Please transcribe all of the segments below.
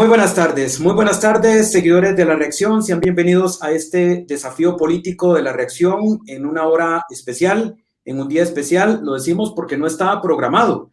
Muy buenas tardes, seguidores de La Reacción. Sean bienvenidos a este desafío político de La Reacción en una hora especial, en un día especial. Lo decimos porque no estaba programado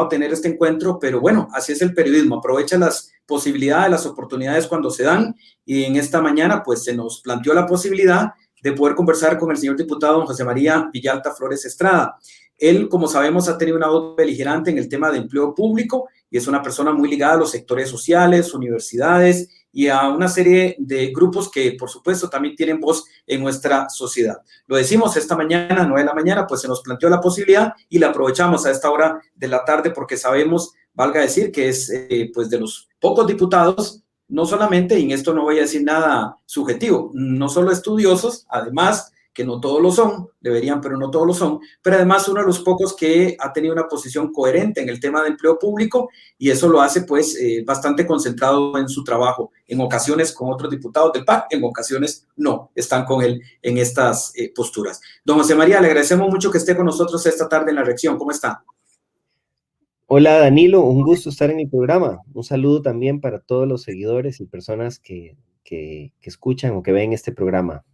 tener este encuentro, pero bueno, así es el periodismo. Aprovecha las posibilidades, las oportunidades cuando se dan, y en esta mañana pues se nos planteó la posibilidad de poder conversar con el señor diputado don José María Villalta Flores Estrada. Él, como sabemos, ha tenido una voz beligerante en el tema de empleo público y es una persona muy ligada a los sectores sociales, universidades y a una serie de grupos que, por supuesto, también tienen voz en nuestra sociedad. Lo decimos esta mañana, 9 de la mañana, pues se nos planteó la posibilidad y la aprovechamos a esta hora de la tarde porque sabemos, valga decir, que es pues de los pocos diputados, no solamente, y en esto no voy a decir nada subjetivo, no solo estudiosos, además, que no todos lo son, deberían, pero no todos lo son, pero además uno de los pocos que ha tenido una posición coherente en el tema de empleo público y eso lo hace pues bastante concentrado en su trabajo, en ocasiones con otros diputados del PAC, en ocasiones no, están con él en estas posturas. Don José María, le agradecemos mucho que esté con nosotros esta tarde en La Reacción. ¿Cómo está? Hola Danilo, un gusto estar en el programa. Un saludo también para todos los seguidores y personas que escuchan o que ven este programa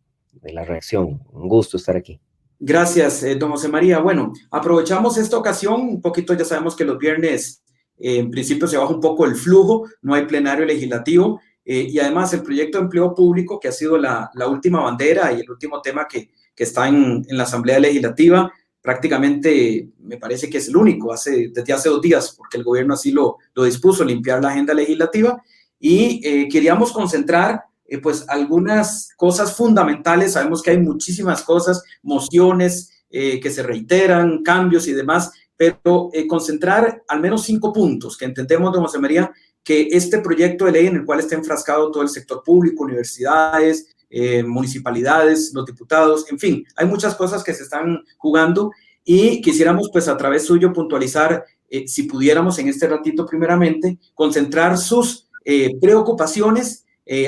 de La Reacción. Un gusto estar aquí. Gracias, don José María. Bueno, aprovechamos esta ocasión, un poquito ya sabemos que los viernes en principio se baja un poco el flujo, no hay plenario legislativo y además el proyecto de empleo público que ha sido la última bandera y el último tema que está en la Asamblea Legislativa, prácticamente me parece que es el único desde hace 2 días, porque el gobierno así lo dispuso, limpiar la agenda legislativa y queríamos concentrar pues algunas cosas fundamentales. Sabemos que hay muchísimas cosas, mociones que se reiteran, cambios y demás, pero concentrar al menos 5 puntos que entendemos, don José María, que este proyecto de ley en el cual está enfrascado todo el sector público, universidades, municipalidades, los diputados, en fin, hay muchas cosas que se están jugando y quisiéramos pues a través suyo puntualizar, si pudiéramos en este ratito primeramente, concentrar sus preocupaciones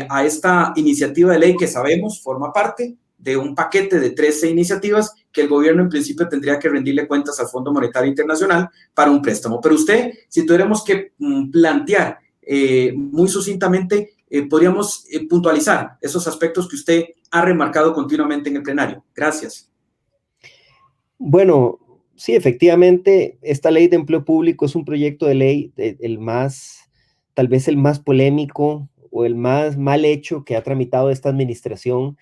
a esta iniciativa de ley que sabemos forma parte de un paquete de 13 iniciativas que el gobierno en principio tendría que rendirle cuentas al Fondo Monetario Internacional para un préstamo. Pero usted, si tuviéramos que plantear muy sucintamente, podríamos puntualizar esos aspectos que usted ha remarcado continuamente en el plenario. Gracias. Bueno, sí, efectivamente, esta ley de empleo público es un proyecto de ley tal vez el más polémico o el más mal hecho que ha tramitado esta administración,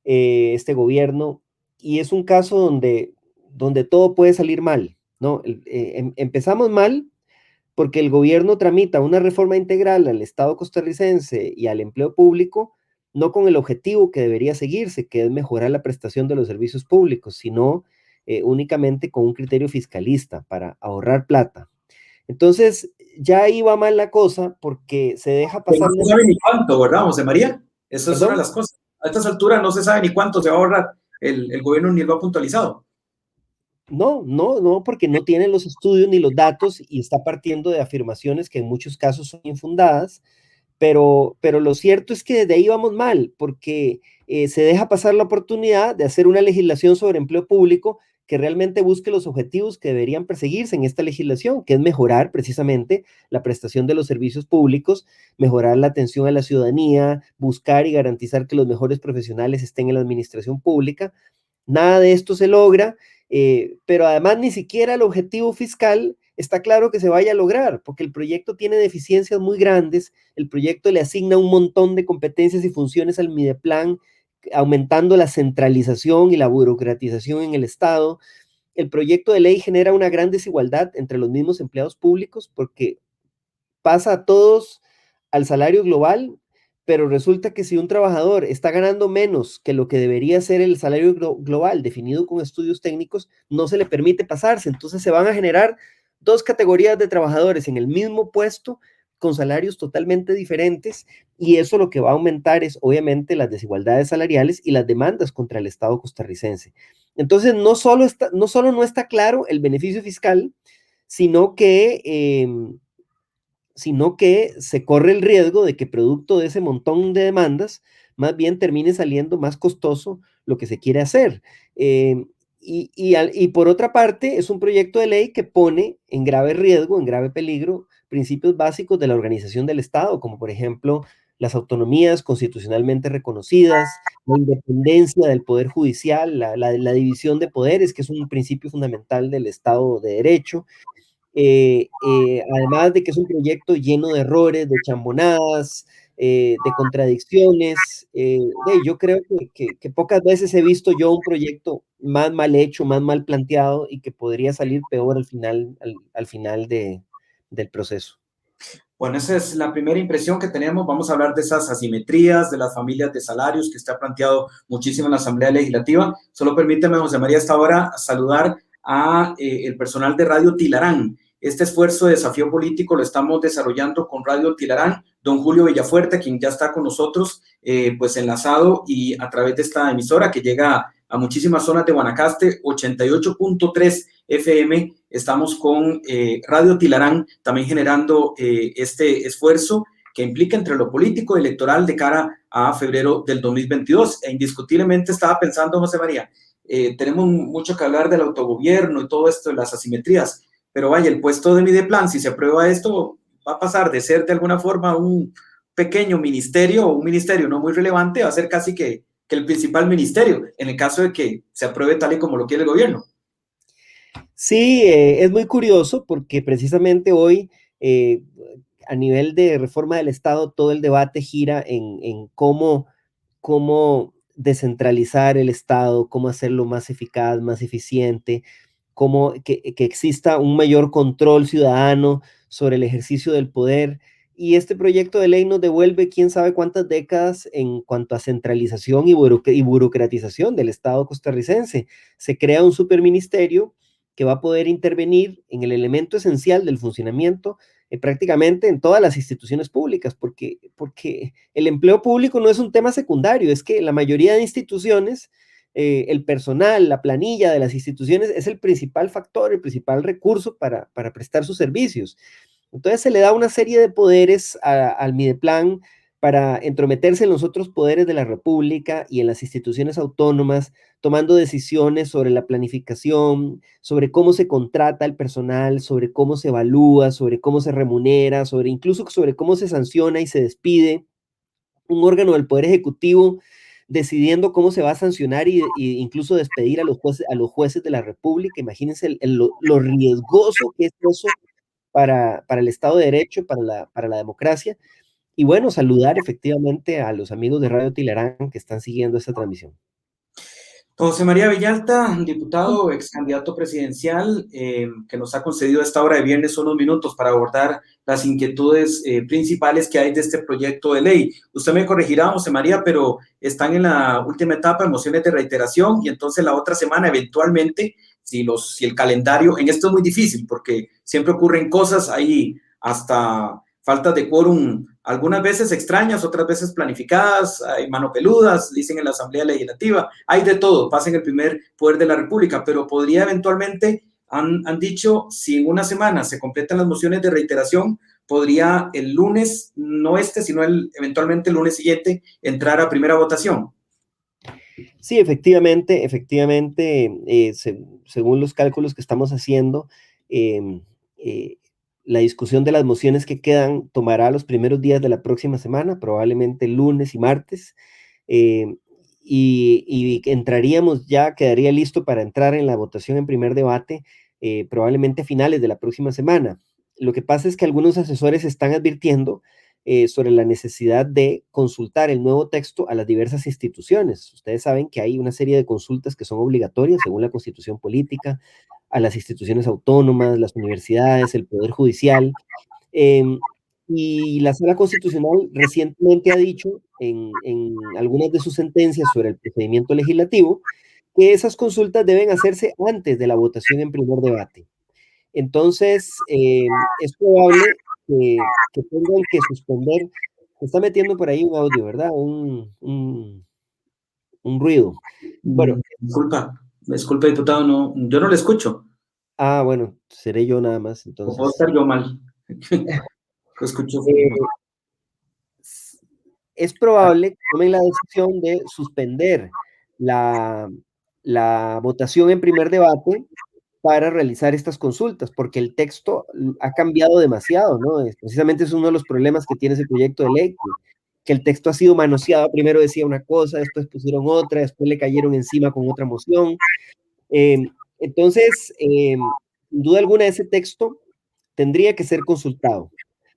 este gobierno, y es un caso donde todo puede salir mal, ¿no? Empezamos mal porque el gobierno tramita una reforma integral al Estado costarricense y al empleo público, no con el objetivo que debería seguirse, que es mejorar la prestación de los servicios públicos, sino únicamente con un criterio fiscalista para ahorrar plata. Entonces, ya ahí va mal la cosa porque se deja Pero pasar no una... se sabe ni cuánto, ¿verdad, José María? Esa es una de ¿Perdón? las cosas. A estas alturas no se sabe ni cuánto se va a ahorrar. El gobierno ni lo ha puntualizado. No, porque no tiene los estudios ni los datos y está partiendo de afirmaciones que en muchos casos son infundadas, pero lo cierto es que desde ahí vamos mal, porque se deja pasar la oportunidad de hacer una legislación sobre empleo público que realmente busque los objetivos que deberían perseguirse en esta legislación, que es mejorar precisamente la prestación de los servicios públicos, mejorar la atención a la ciudadanía, buscar y garantizar que los mejores profesionales estén en la administración pública. Nada de esto se logra, pero además ni siquiera el objetivo fiscal está claro que se vaya a lograr, porque el proyecto tiene deficiencias muy grandes, el proyecto le asigna un montón de competencias y funciones al Mideplan, aumentando la centralización y la burocratización en el Estado. El proyecto de ley genera una gran desigualdad entre los mismos empleados públicos porque pasa a todos al salario global, pero resulta que si un trabajador está ganando menos que lo que debería ser el salario global definido con estudios técnicos, no se le permite pasarse. Entonces se van a generar 2 categorías de trabajadores en el mismo puesto con salarios totalmente diferentes y eso lo que va a aumentar es obviamente las desigualdades salariales y las demandas contra el Estado costarricense. Entonces no solo no está claro el beneficio fiscal, sino que se corre el riesgo de que producto de ese montón de demandas, más bien termine saliendo más costoso lo que se quiere hacer. Y por otra parte, es un proyecto de ley que pone en grave riesgo, en grave peligro, principios básicos de la organización del Estado, como por ejemplo las autonomías constitucionalmente reconocidas, la independencia del Poder Judicial, la división de poderes, que es un principio fundamental del Estado de Derecho, además de que es un proyecto lleno de errores, de chambonadas, de contradicciones. Yo creo que pocas veces he visto yo un proyecto más mal hecho, más mal planteado y que podría salir peor al final del proceso. Bueno, esa es la primera impresión que tenemos. Vamos a hablar de esas asimetrías, de las familias de salarios que usted ha planteado muchísimo en la Asamblea Legislativa. Solo permíteme, José María, hasta ahora saludar a el personal de Radio Tilarán. Este esfuerzo de desafío político lo estamos desarrollando con Radio Tilarán. Don Julio Villafuerte, quien ya está con nosotros, pues enlazado y a través de esta emisora que llega a muchísimas zonas de Guanacaste, 88.3 FM. Estamos con Radio Tilarán también generando este esfuerzo que implica entre lo político y electoral de cara a febrero del 2022. E indiscutiblemente estaba pensando, José María, tenemos mucho que hablar del autogobierno y todo esto de las asimetrías, pero vaya, el puesto de Mideplan, si se aprueba esto, va a pasar de ser de alguna forma un pequeño ministerio o un ministerio no muy relevante, va a ser casi que el principal ministerio, en el caso de que se apruebe tal y como lo quiere el gobierno. Sí, es muy curioso porque precisamente hoy, a nivel de reforma del Estado, todo el debate gira en cómo descentralizar el Estado, cómo hacerlo más eficaz, más eficiente, cómo que exista un mayor control ciudadano sobre el ejercicio del poder. Y este proyecto de ley nos devuelve quién sabe cuántas décadas en cuanto a centralización y burocratización del Estado costarricense. Se crea un superministerio que va a poder intervenir en el elemento esencial del funcionamiento prácticamente en todas las instituciones públicas, porque el empleo público no es un tema secundario, es que la mayoría de instituciones, el personal, la planilla de las instituciones es el principal factor, el principal recurso para prestar sus servicios. Entonces se le da una serie de poderes al Mideplan para entrometerse en los otros poderes de la República y en las instituciones autónomas, tomando decisiones sobre la planificación, sobre cómo se contrata el personal, sobre cómo se evalúa, sobre cómo se remunera, incluso sobre cómo se sanciona y se despide. Un órgano del Poder Ejecutivo decidiendo cómo se va a sancionar y incluso despedir a los jueces de la República. Imagínense lo riesgoso que es eso para el Estado de Derecho, para la democracia. Y bueno, saludar efectivamente a los amigos de Radio Tilarán que están siguiendo esta transmisión. José María Villalta, diputado, ex candidato presidencial, que nos ha concedido a esta hora de viernes unos minutos para abordar las inquietudes principales que hay de este proyecto de ley. Usted me corregirá, José María, pero están en la última etapa de mociones de reiteración y entonces la otra semana, eventualmente, si el calendario, en esto es muy difícil porque siempre ocurren cosas ahí, hasta faltas de quórum, algunas veces extrañas, otras veces planificadas, hay mano peludas, dicen en la Asamblea Legislativa, hay de todo, pasa en el primer poder de la República, pero podría eventualmente, han dicho, si en una semana se completan las mociones de reiteración, podría el lunes, no sino eventualmente el lunes siguiente, entrar a primera votación. Sí, efectivamente, según los cálculos que estamos haciendo, la discusión de las mociones que quedan tomará los primeros días de la próxima semana, probablemente lunes y martes, y entraríamos ya, quedaría listo para entrar en la votación en primer debate, probablemente a finales de la próxima semana. Lo que pasa es que algunos asesores están advirtiendo sobre la necesidad de consultar el nuevo texto a las diversas instituciones. Ustedes saben que hay una serie de consultas que son obligatorias según la Constitución Política, a las instituciones autónomas, las universidades, el Poder Judicial. Y la Sala Constitucional recientemente ha dicho en algunas de sus sentencias sobre el procedimiento legislativo que esas consultas deben hacerse antes de la votación en primer debate. Entonces, es probable que tengan que suspender. Se está metiendo por ahí un audio, ¿verdad? Un ruido. Bueno. Disculpa, diputado, no, yo no le escucho. Bueno, seré yo nada más, O puedo entonces. estar yo mal. Lo escucho. Es probable que tomen la decisión de suspender la votación en primer debate para realizar estas consultas, porque el texto ha cambiado demasiado, ¿no? Precisamente es uno de los problemas que tiene ese proyecto de ley, que el texto ha sido manoseado, primero decía una cosa, después pusieron otra, después le cayeron encima con otra moción. Entonces, sin duda alguna, ese texto tendría que ser consultado.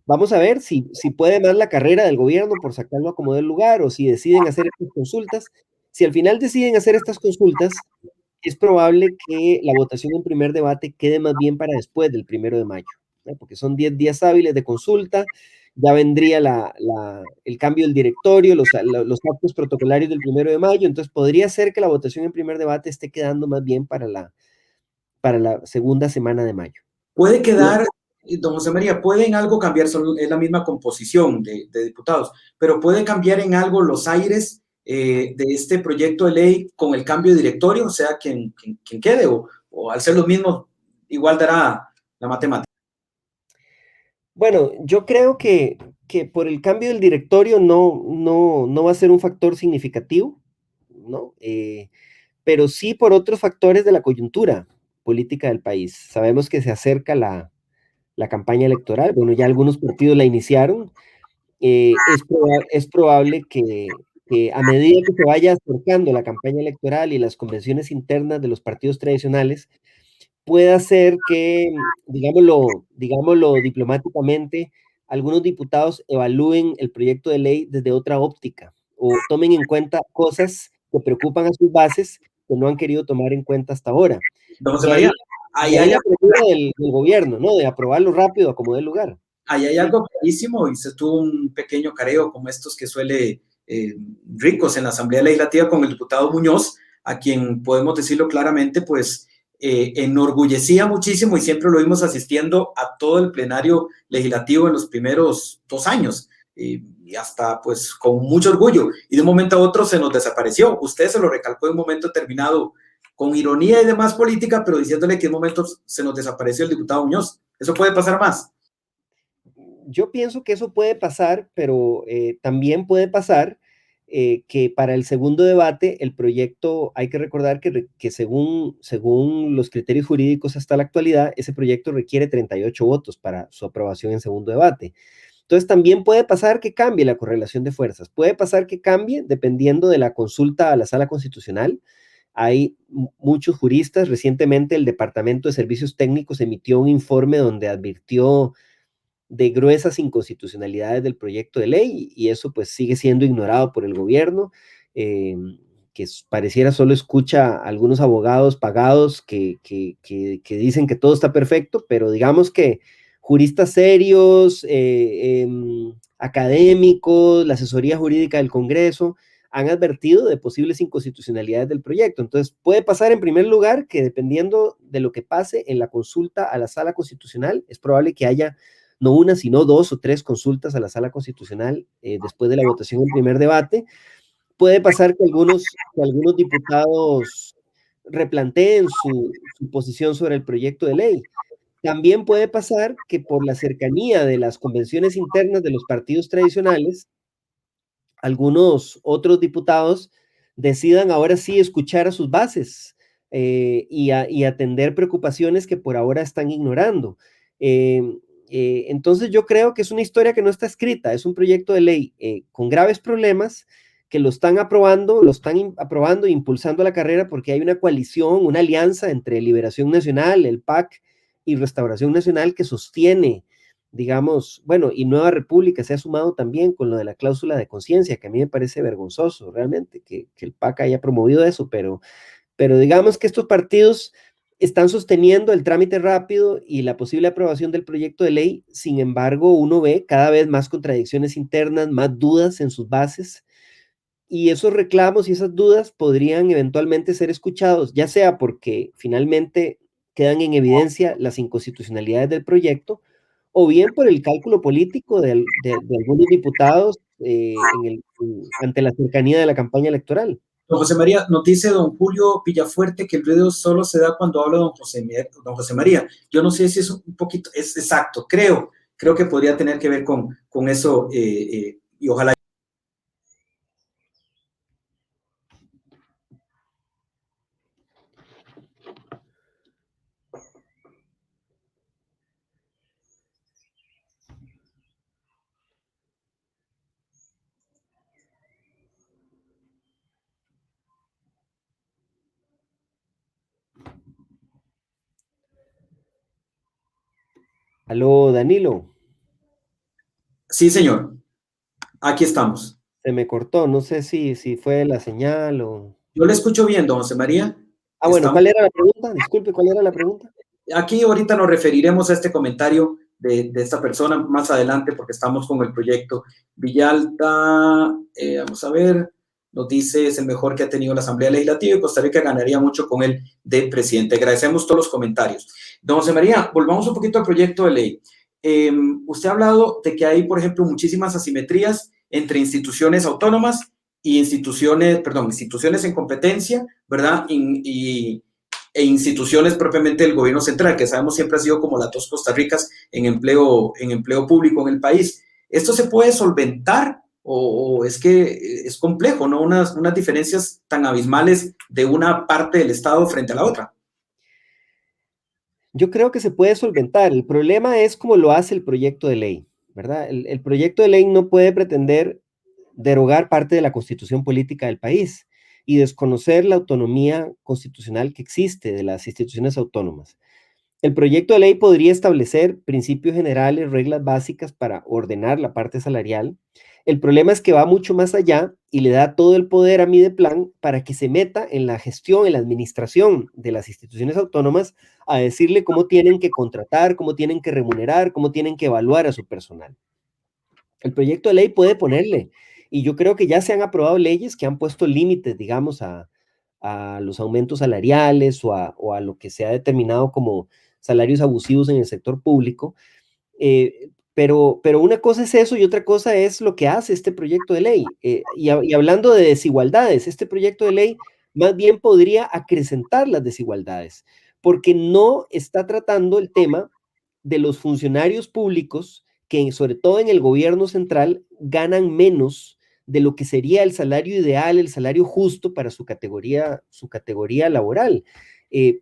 Vamos a ver si puede más la carrera del gobierno por sacarlo a como del lugar o si deciden hacer estas consultas. Si al final deciden hacer estas consultas, es probable que la votación en primer debate quede más bien para después del 1 de mayo, ¿no? Porque son 10 días hábiles de consulta, ya vendría el cambio del directorio, los actos protocolarios del 1 de mayo, entonces podría ser que la votación en primer debate esté quedando más bien para la segunda semana de mayo. Puede quedar, don José María, puede en algo cambiar, es la misma composición de diputados, pero puede cambiar en algo los aires de este proyecto de ley con el cambio de directorio, o sea, quien quede, o al ser los mismos, igual dará la matemática. Bueno, yo creo que por el cambio del directorio no va a ser un factor significativo, ¿no? Pero sí por otros factores de la coyuntura política del país. Sabemos que se acerca la campaña electoral, bueno, ya algunos partidos la iniciaron. Es probable que a medida que se vaya acercando la campaña electoral y las convenciones internas de los partidos tradicionales, pueda ser que, digámoslo diplomáticamente, algunos diputados evalúen el proyecto de ley desde otra óptica o tomen en cuenta cosas que preocupan a sus bases que no han querido tomar en cuenta hasta ahora. Don José De María, ahí, ahí de ahí hay, la premura del gobierno, ¿no? De aprobarlo rápido a como dé lugar. ahí hay algo clarísimo y se tuvo un pequeño careo como estos que suele ricos en la Asamblea Legislativa con el diputado Muñoz, a quien podemos decirlo claramente, pues enorgullecía muchísimo y siempre lo vimos asistiendo a todo el plenario legislativo en los primeros 2 años. Y hasta pues con mucho orgullo, y de un momento a otro se nos desapareció. Usted se lo recalcó en un momento determinado con ironía y demás política, pero diciéndole que en un momento se nos desapareció el diputado Muñoz. ¿Eso puede pasar más? Yo pienso que eso puede pasar, pero también puede pasar que para el segundo debate el proyecto, hay que recordar que según los criterios jurídicos hasta la actualidad, ese proyecto requiere 38 votos para su aprobación en segundo debate. Entonces también puede pasar que cambie la correlación de fuerzas, puede pasar que cambie dependiendo de la consulta a la Sala Constitucional. Hay muchos juristas, recientemente el Departamento de Servicios Técnicos emitió un informe donde advirtió de gruesas inconstitucionalidades del proyecto de ley y eso pues sigue siendo ignorado por el gobierno, que pareciera solo escucha a algunos abogados pagados que dicen que todo está perfecto, pero digamos que juristas serios, académicos, la asesoría jurídica del Congreso han advertido de posibles inconstitucionalidades del proyecto. Entonces, puede pasar en primer lugar que dependiendo de lo que pase en la consulta a la Sala Constitucional, es probable que haya no una, sino 2 o 3 consultas a la Sala Constitucional después de la votación en primer debate. Puede pasar que algunos diputados replanteen su posición sobre el proyecto de ley. También puede pasar que por la cercanía de las convenciones internas de los partidos tradicionales, algunos otros diputados decidan ahora sí escuchar a sus bases y atender preocupaciones que por ahora están ignorando. Eh, entonces yo creo que es una historia que no está escrita, es un proyecto de ley con graves problemas que lo están aprobando e impulsando a la carrera porque hay una coalición, una alianza entre Liberación Nacional, el PAC y Restauración Nacional que sostiene, digamos, bueno, y Nueva República se ha sumado también con lo de la cláusula de conciencia, que a mí me parece vergonzoso realmente que el PAC haya promovido eso, pero digamos que estos partidos están sosteniendo el trámite rápido y la posible aprobación del proyecto de ley. Sin embargo, uno ve cada vez más contradicciones internas, más dudas en sus bases, y esos reclamos y esas dudas podrían eventualmente ser escuchados, ya sea porque finalmente quedan en evidencia las inconstitucionalidades del proyecto, o bien por el cálculo político de algunos diputados ante la cercanía de la campaña electoral. Don José María, nos dice don Julio Villafuerte que el ruido solo se da cuando habla don José María. Yo no sé si es un poquito, es exacto, creo que podría tener que ver con eso y ojalá. Aló, Danilo, Sí, señor. Aquí estamos. se me cortó, no sé si fue la señal o... Yo le escucho bien, don José María. Ah, bueno, Estamos ¿cuál era la pregunta? Disculpe, ¿cuál era la pregunta? aquí ahorita nos referiremos a este comentario de esta persona más adelante porque estamos con el proyecto Villalta. Vamos a ver, nos dice es el mejor que ha tenido la Asamblea Legislativa y Costa Rica ganaría mucho con él de presidente. Agradecemos todos los comentarios. Don José María, volvamos un poquito al proyecto de ley. Usted ha hablado de que hay, por ejemplo, muchísimas asimetrías entre instituciones autónomas y instituciones en competencia, ¿verdad? E instituciones propiamente del gobierno central, que sabemos siempre ha sido como las dos Costa Ricas en empleo público en el país. ¿Esto se puede solventar o es que es complejo, ¿no? Unas diferencias tan abismales de una parte del Estado frente a la otra? Yo creo que se puede solventar. El problema es cómo lo hace el proyecto de ley, ¿verdad? El proyecto de ley no puede pretender derogar parte de la constitución política del país y desconocer la autonomía constitucional que existe de las instituciones autónomas. El proyecto de ley podría establecer principios generales, reglas básicas para ordenar la parte salarial. El problema es que va mucho más allá y le da todo el poder a Mideplan para que se meta en la gestión, en la administración de las instituciones autónomas, a decirle cómo tienen que contratar, cómo tienen que remunerar, cómo tienen que evaluar a su personal. El proyecto de ley puede ponerle, y yo creo que ya se han aprobado leyes que han puesto límites, digamos, a los aumentos salariales o a lo que se ha determinado como salarios abusivos en el sector público. Pero una cosa es eso y otra cosa es lo que hace este proyecto de ley. Y hablando de desigualdades, este proyecto de ley más bien podría acrecentar las desigualdades, porque no está tratando el tema de los funcionarios públicos que, sobre todo en el gobierno central, ganan menos de lo que sería el salario ideal, el salario justo para su categoría laboral.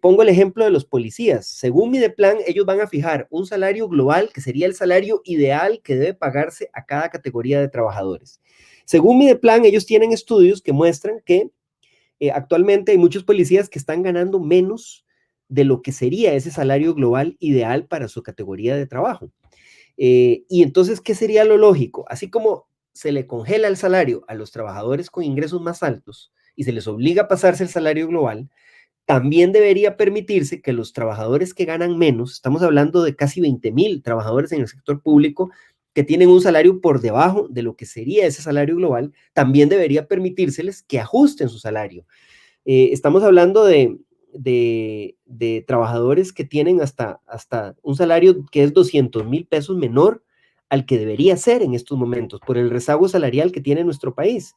Pongo el ejemplo de los policías. Según Mideplan, ellos van a fijar un salario global que sería el salario ideal que debe pagarse a cada categoría de trabajadores. Según Mideplan, ellos tienen estudios que muestran que actualmente hay muchos policías que están ganando menos de lo que sería ese salario global ideal para su categoría de trabajo. Y entonces, ¿qué sería lo lógico? Así como se le congela el salario a los trabajadores con ingresos más altos y se les obliga a pasarse el salario global, también debería permitirse que los trabajadores que ganan menos, estamos hablando de casi 20,000 trabajadores en el sector público que tienen un salario por debajo de lo que sería ese salario global, también debería permitírseles que ajusten su salario. Estamos hablando de trabajadores que tienen hasta un salario que es 200,000 pesos menor al que debería ser en estos momentos por el rezago salarial que tiene nuestro país.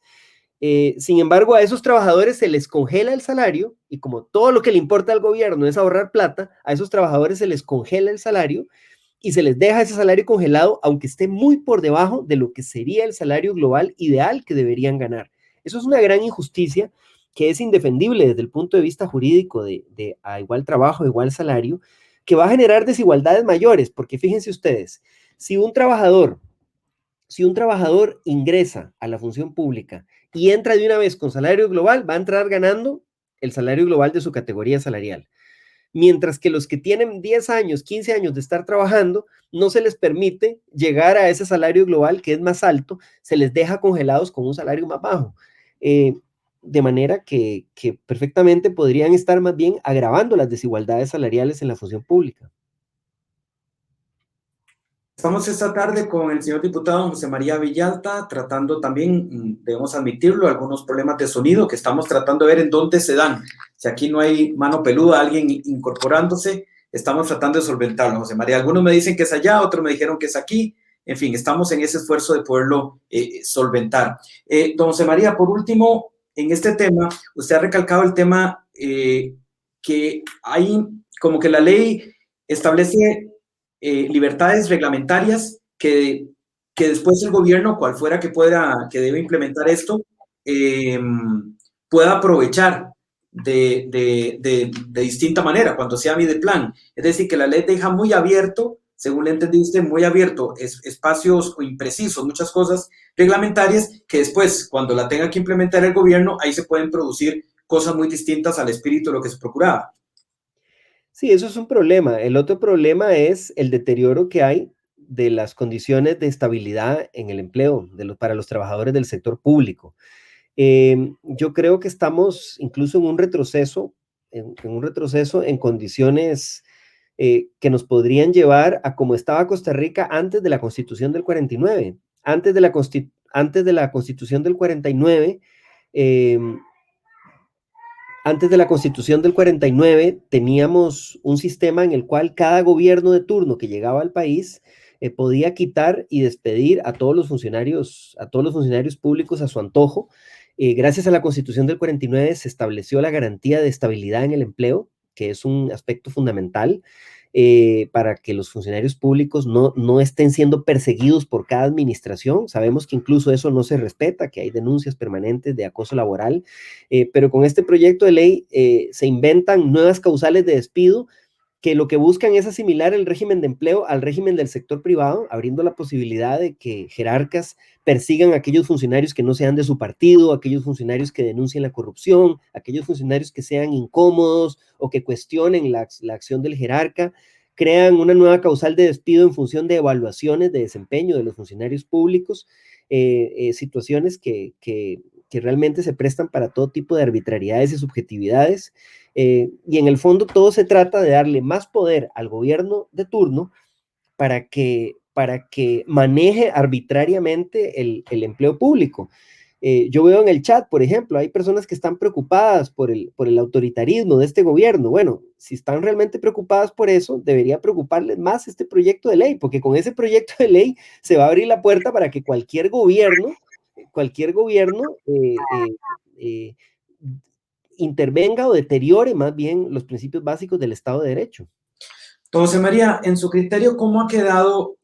Sin embargo, a esos trabajadores se les congela el salario y como todo lo que le importa al gobierno es ahorrar plata, a esos trabajadores se les congela el salario y se les deja ese salario congelado, aunque esté muy por debajo de lo que sería el salario global ideal que deberían ganar. Eso es una gran injusticia que es indefendible desde el punto de vista jurídico de a igual trabajo, igual salario, que va a generar desigualdades mayores, porque fíjense ustedes, si un trabajador si un trabajador ingresa a la función pública y entra de una vez con salario global, va a entrar ganando el salario global de su categoría salarial. Mientras que los que tienen 10 años, 15 años de estar trabajando, no se les permite llegar a ese salario global que es más alto, se les deja congelados con un salario más bajo. Eh, de manera que perfectamente podrían estar más bien agravando las desigualdades salariales en la función pública. Estamos esta tarde con el señor diputado José María Villalta, tratando también, debemos admitirlo, algunos problemas de sonido que estamos tratando de ver en dónde se dan. Si aquí no hay mano peluda, alguien incorporándose, estamos tratando de solventarlo, José María. Algunos me dicen que es allá, otros me dijeron que es aquí. En fin, estamos en ese esfuerzo de poderlo solventar. Don José María, por último, en este tema, usted ha recalcado el tema que hay como que la ley establece libertades reglamentarias que después el gobierno, cual fuera que debe implementar esto, pueda aprovechar de distinta manera cuando sea Mideplan. Es decir, que la ley deja muy abierto, según le entendiste, muy abierto espacios imprecisos, muchas cosas reglamentarias que después, cuando la tenga que implementar el gobierno, ahí se pueden producir cosas muy distintas al espíritu de lo que se procuraba. Sí, eso es un problema. El otro problema es el deterioro que hay de las condiciones de estabilidad en el empleo para los trabajadores del sector público. Yo creo que estamos incluso en un retroceso, en un retroceso en condiciones que nos podrían llevar a como estaba Costa Rica antes de la Constitución del 49. Antes de la Constitución del 49, eh, antes de la Constitución del 49 teníamos un sistema en el cual cada gobierno de turno que llegaba al país podía quitar y despedir a todos los funcionarios públicos a su antojo. Gracias a la Constitución del 49 se estableció la garantía de estabilidad en el empleo, que es un aspecto fundamental para que los funcionarios públicos no estén siendo perseguidos por cada administración. Sabemos que incluso eso no se respeta, que hay denuncias permanentes de acoso laboral, pero con este proyecto de ley se inventan nuevas causales de despido que lo que buscan es asimilar el régimen de empleo al régimen del sector privado, abriendo la posibilidad de que jerarcas persigan a aquellos funcionarios que no sean de su partido, aquellos funcionarios que denuncien la corrupción, aquellos funcionarios que sean incómodos o que cuestionen la acción del jerarca. Crean una nueva causal de despido en función de evaluaciones de desempeño de los funcionarios públicos, situaciones que realmente se prestan para todo tipo de arbitrariedades y subjetividades. Y en el fondo todo se trata de darle más poder al gobierno de turno para que maneje arbitrariamente el empleo público. Yo veo en el chat, por ejemplo, hay personas que están preocupadas por el autoritarismo de este gobierno. Bueno, si están realmente preocupadas por eso, debería preocuparles más este proyecto de ley, porque con ese proyecto de ley se va a abrir la puerta para que cualquier gobierno eh, intervenga o deteriore más bien los principios básicos del Estado de Derecho. Don José María, en su criterio, ¿cómo ha quedado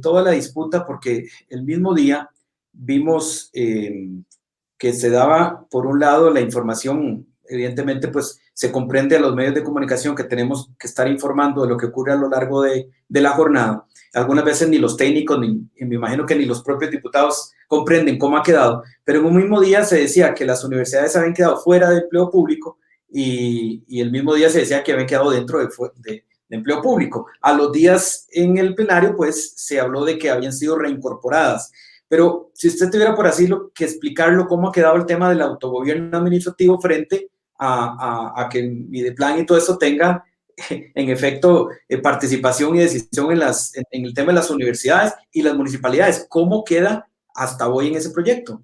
toda la disputa? Porque el mismo día vimos que se daba, por un lado, la información, evidentemente, pues se comprende a los medios de comunicación que tenemos que estar informando de lo que ocurre a lo largo de la jornada. Algunas veces ni los técnicos, y me imagino que ni los propios diputados comprenden cómo ha quedado, pero en un mismo día se decía que las universidades habían quedado fuera de empleo público y el mismo día se decía que habían quedado dentro de empleo público. A los días en el plenario, pues se habló de que habían sido reincorporadas. Pero si usted tuviera por así que explicarlo, cómo ha quedado el tema del autogobierno administrativo frente a que Mideplan y todo eso tenga, en efecto, participación y decisión en el tema de las universidades y las municipalidades. ¿Cómo queda hasta hoy en ese proyecto?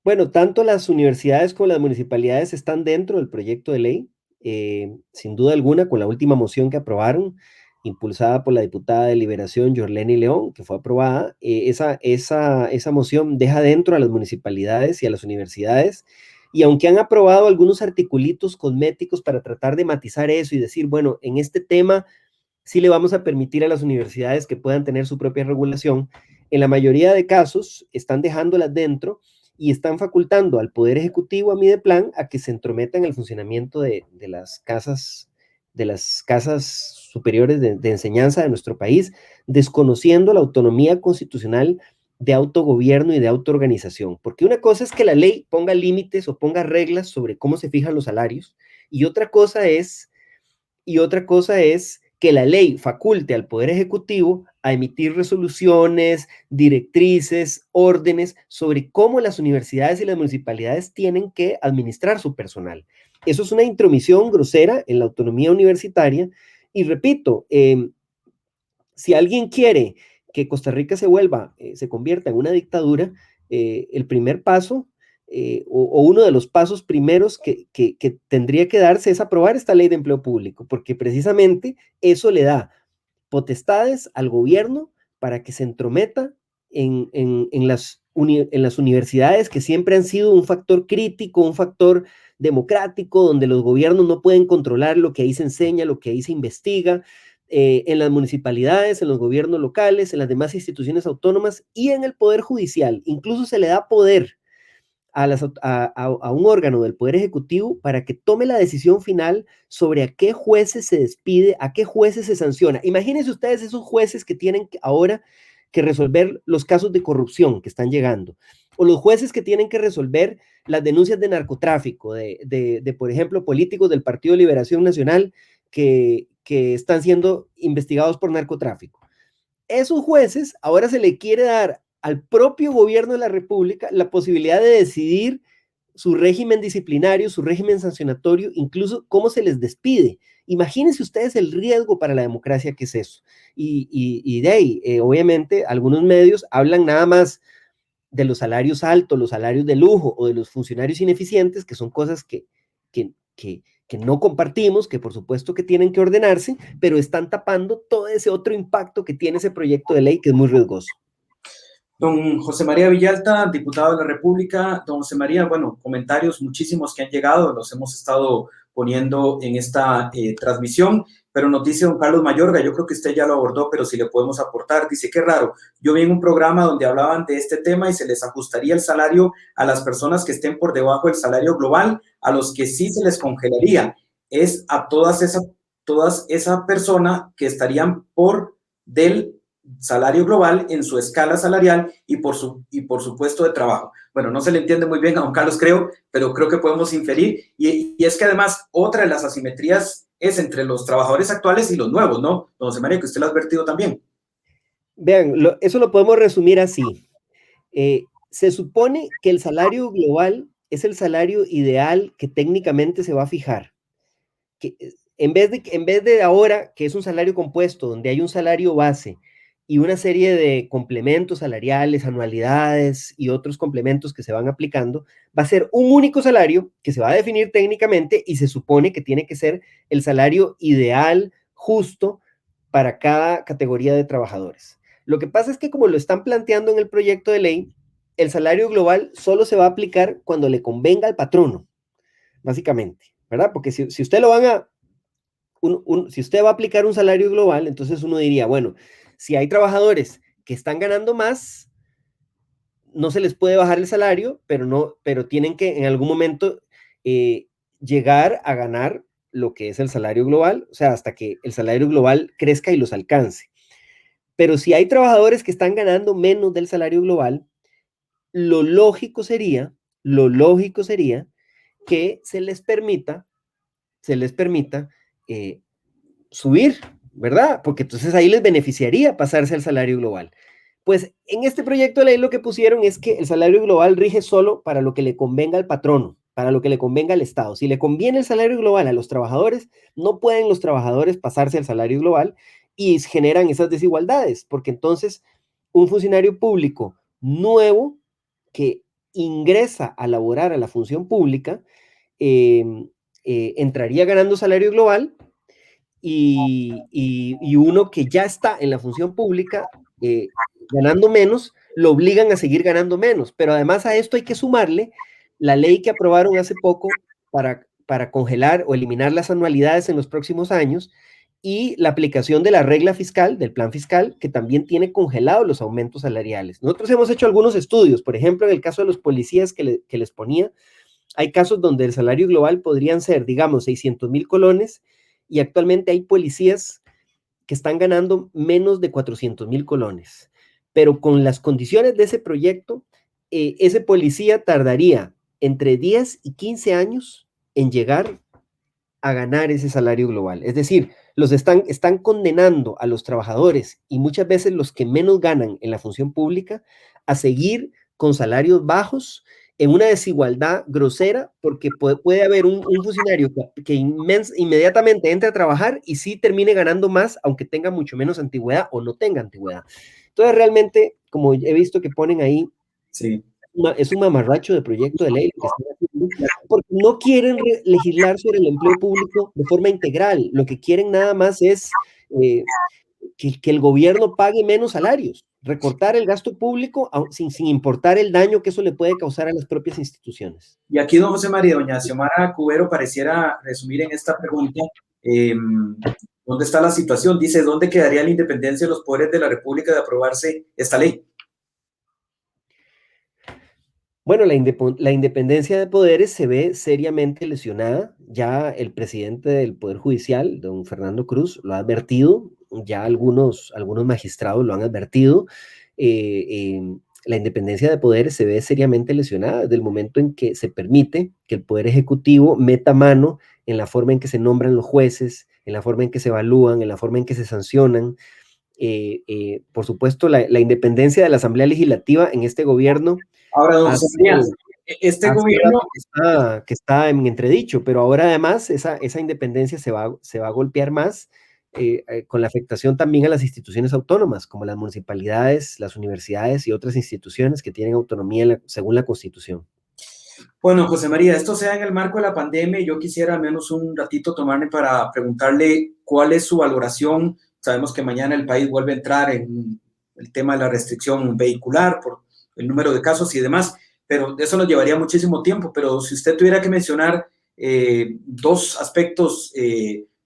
Bueno, tanto las universidades como las municipalidades están dentro del proyecto de ley, sin duda alguna, con la última moción que aprobaron, impulsada por la diputada de Liberación, Yorleni León, que fue aprobada. Esa moción deja dentro a las municipalidades y a las universidades, y aunque han aprobado algunos articulitos cosméticos para tratar de matizar eso y decir, bueno, en este tema sí le vamos a permitir a las universidades que puedan tener su propia regulación, en la mayoría de casos están dejándolas dentro y están facultando al Poder Ejecutivo, a Mideplan, a que se entrometa en el funcionamiento de las casas superiores de enseñanza de nuestro país, desconociendo la autonomía constitucional de autogobierno y de autoorganización. Porque una cosa es que la ley ponga límites o ponga reglas sobre cómo se fijan los salarios, y otra cosa es que la ley faculte al Poder Ejecutivo a emitir resoluciones, directrices, órdenes sobre cómo las universidades y las municipalidades tienen que administrar su personal. Eso es una intromisión grosera en la autonomía universitaria. Y repito, si alguien quiere que Costa Rica se convierta en una dictadura, el primer paso o uno de los pasos primeros que tendría que darse es aprobar esta ley de empleo público, porque precisamente eso le da potestades al gobierno para que se entrometa en las universidades, que siempre han sido un factor crítico, un factor democrático, donde los gobiernos no pueden controlar lo que ahí se enseña, lo que ahí se investiga, en las municipalidades, en los gobiernos locales, en las demás instituciones autónomas y en el Poder Judicial. Incluso se le da poder a un órgano del Poder Ejecutivo para que tome la decisión final sobre a qué jueces se despide, a qué jueces se sanciona. Imagínense ustedes esos jueces que tienen ahora que resolver los casos de corrupción que están llegando. o los jueces que tienen que resolver las denuncias de narcotráfico, por ejemplo, políticos del Partido de Liberación Nacional que están siendo investigados por narcotráfico. Esos jueces ahora se le quiere dar al propio gobierno de la República la posibilidad de decidir su régimen disciplinario, su régimen sancionatorio, incluso cómo se les despide. Imagínense ustedes el riesgo para la democracia que es eso. Y de ahí, obviamente, algunos medios hablan nada más de los salarios altos, los salarios de lujo o de los funcionarios ineficientes, que son cosas que no compartimos, que por supuesto que tienen que ordenarse, pero están tapando todo ese otro impacto que tiene ese proyecto de ley que es muy riesgoso. Don José María Villalta, diputado de la República. Don José María, bueno, comentarios muchísimos que han llegado, los hemos estado poniendo en esta transmisión, pero nos dice don Carlos Mayorga, yo creo que usted ya lo abordó, pero si le podemos aportar, dice, qué raro, yo vi en un programa donde hablaban de este tema y se les ajustaría el salario a las personas que estén por debajo del salario global, a los que sí se les congelaría, es a todas esa persona que estarían por del salario global en su escala salarial y por su puesto de trabajo. Bueno, no se le entiende muy bien a don Carlos, creo, pero creo que podemos inferir. Y es que además otra de las asimetrías es entre los trabajadores actuales y los nuevos, ¿no? Don José María, que usted lo ha advertido también. Vean, eso lo podemos resumir así. Se supone que el salario global es el salario ideal que técnicamente se va a fijar. Que, en vez de ahora, que es un salario compuesto, donde hay un salario base y una serie de complementos salariales, anualidades y otros complementos que se van aplicando, va a ser un único salario que se va a definir técnicamente y se supone que tiene que ser el salario ideal, justo, para cada categoría de trabajadores. Lo que pasa es que como lo están planteando en el proyecto de ley, el salario global solo se va a aplicar cuando le convenga al patrono, básicamente, ¿verdad? Porque si usted lo van a si usted va a aplicar un salario global, entonces uno diría, bueno, si hay trabajadores que están ganando más, no se les puede bajar el salario, pero tienen que en algún momento llegar a ganar lo que es el salario global, o sea, hasta que el salario global crezca y los alcance. Pero si hay trabajadores que están ganando menos del salario global, lo lógico sería que se les permita subir, ¿verdad? Porque entonces ahí les beneficiaría pasarse al salario global. Pues en este proyecto de ley lo que pusieron es que el salario global rige solo para lo que le convenga al patrono, para lo que le convenga al Estado. Si le conviene el salario global a los trabajadores, no pueden los trabajadores pasarse al salario global y generan esas desigualdades, porque entonces un funcionario público nuevo que ingresa a laborar a la función pública entraría ganando salario global y uno que ya está en la función pública ganando menos, lo obligan a seguir ganando menos. Pero además a esto hay que sumarle la ley que aprobaron hace poco para congelar o eliminar las anualidades en los próximos años y la aplicación de la regla fiscal, del plan fiscal, que también tiene congelados los aumentos salariales. Nosotros hemos hecho algunos estudios, por ejemplo, en el caso de los policías que les ponía, hay casos donde el salario global podrían ser, digamos, 600,000 colones y actualmente hay policías que están ganando menos de 400,000 colones. Pero con las condiciones de ese proyecto, ese policía tardaría entre 10 y 15 años en llegar a ganar ese salario global. Es decir, están condenando a los trabajadores y muchas veces los que menos ganan en la función pública a seguir con salarios bajos en una desigualdad grosera, porque puede haber un funcionario que inmediatamente entre a trabajar y sí termine ganando más, aunque tenga mucho menos antigüedad o no tenga antigüedad. Entonces, realmente, como he visto que ponen ahí, sí, es un mamarracho de proyecto de ley, porque no quieren legislar sobre el empleo público de forma integral. Lo que quieren nada más es que el gobierno pague menos salarios, recortar el gasto público sin importar el daño que eso le puede causar a las propias instituciones. y aquí don José María, doña Xiomara Cubero pareciera resumir en esta pregunta ¿dónde está la situación? Dice, ¿dónde quedaría la independencia de los poderes de la República de aprobarse esta ley? Bueno, la independencia de poderes se ve seriamente lesionada. Ya el presidente del Poder Judicial, don Fernando Cruz, lo ha advertido, ya algunos magistrados lo han advertido. la independencia de poderes se ve seriamente lesionada desde el momento en que se permite que el Poder Ejecutivo meta mano en la forma en que se nombran los jueces, en la forma en que se evalúan, en la forma en que se sancionan. Por supuesto, la independencia de la Asamblea Legislativa en este gobierno Ahora, don José hace, María, este hace gobierno, rato que está en entredicho, pero ahora además esa independencia se va a golpear más con la afectación también a las instituciones autónomas, como las municipalidades, las universidades y otras instituciones que tienen autonomía según la Constitución. bueno, José María, esto sea en el marco de la pandemia, y yo quisiera al menos un ratito tomarme para preguntarle cuál es su valoración. Sabemos que mañana el país vuelve a entrar en el tema de la restricción vehicular por el número de casos y demás, pero eso nos llevaría muchísimo tiempo. Pero si usted tuviera que mencionar dos aspectos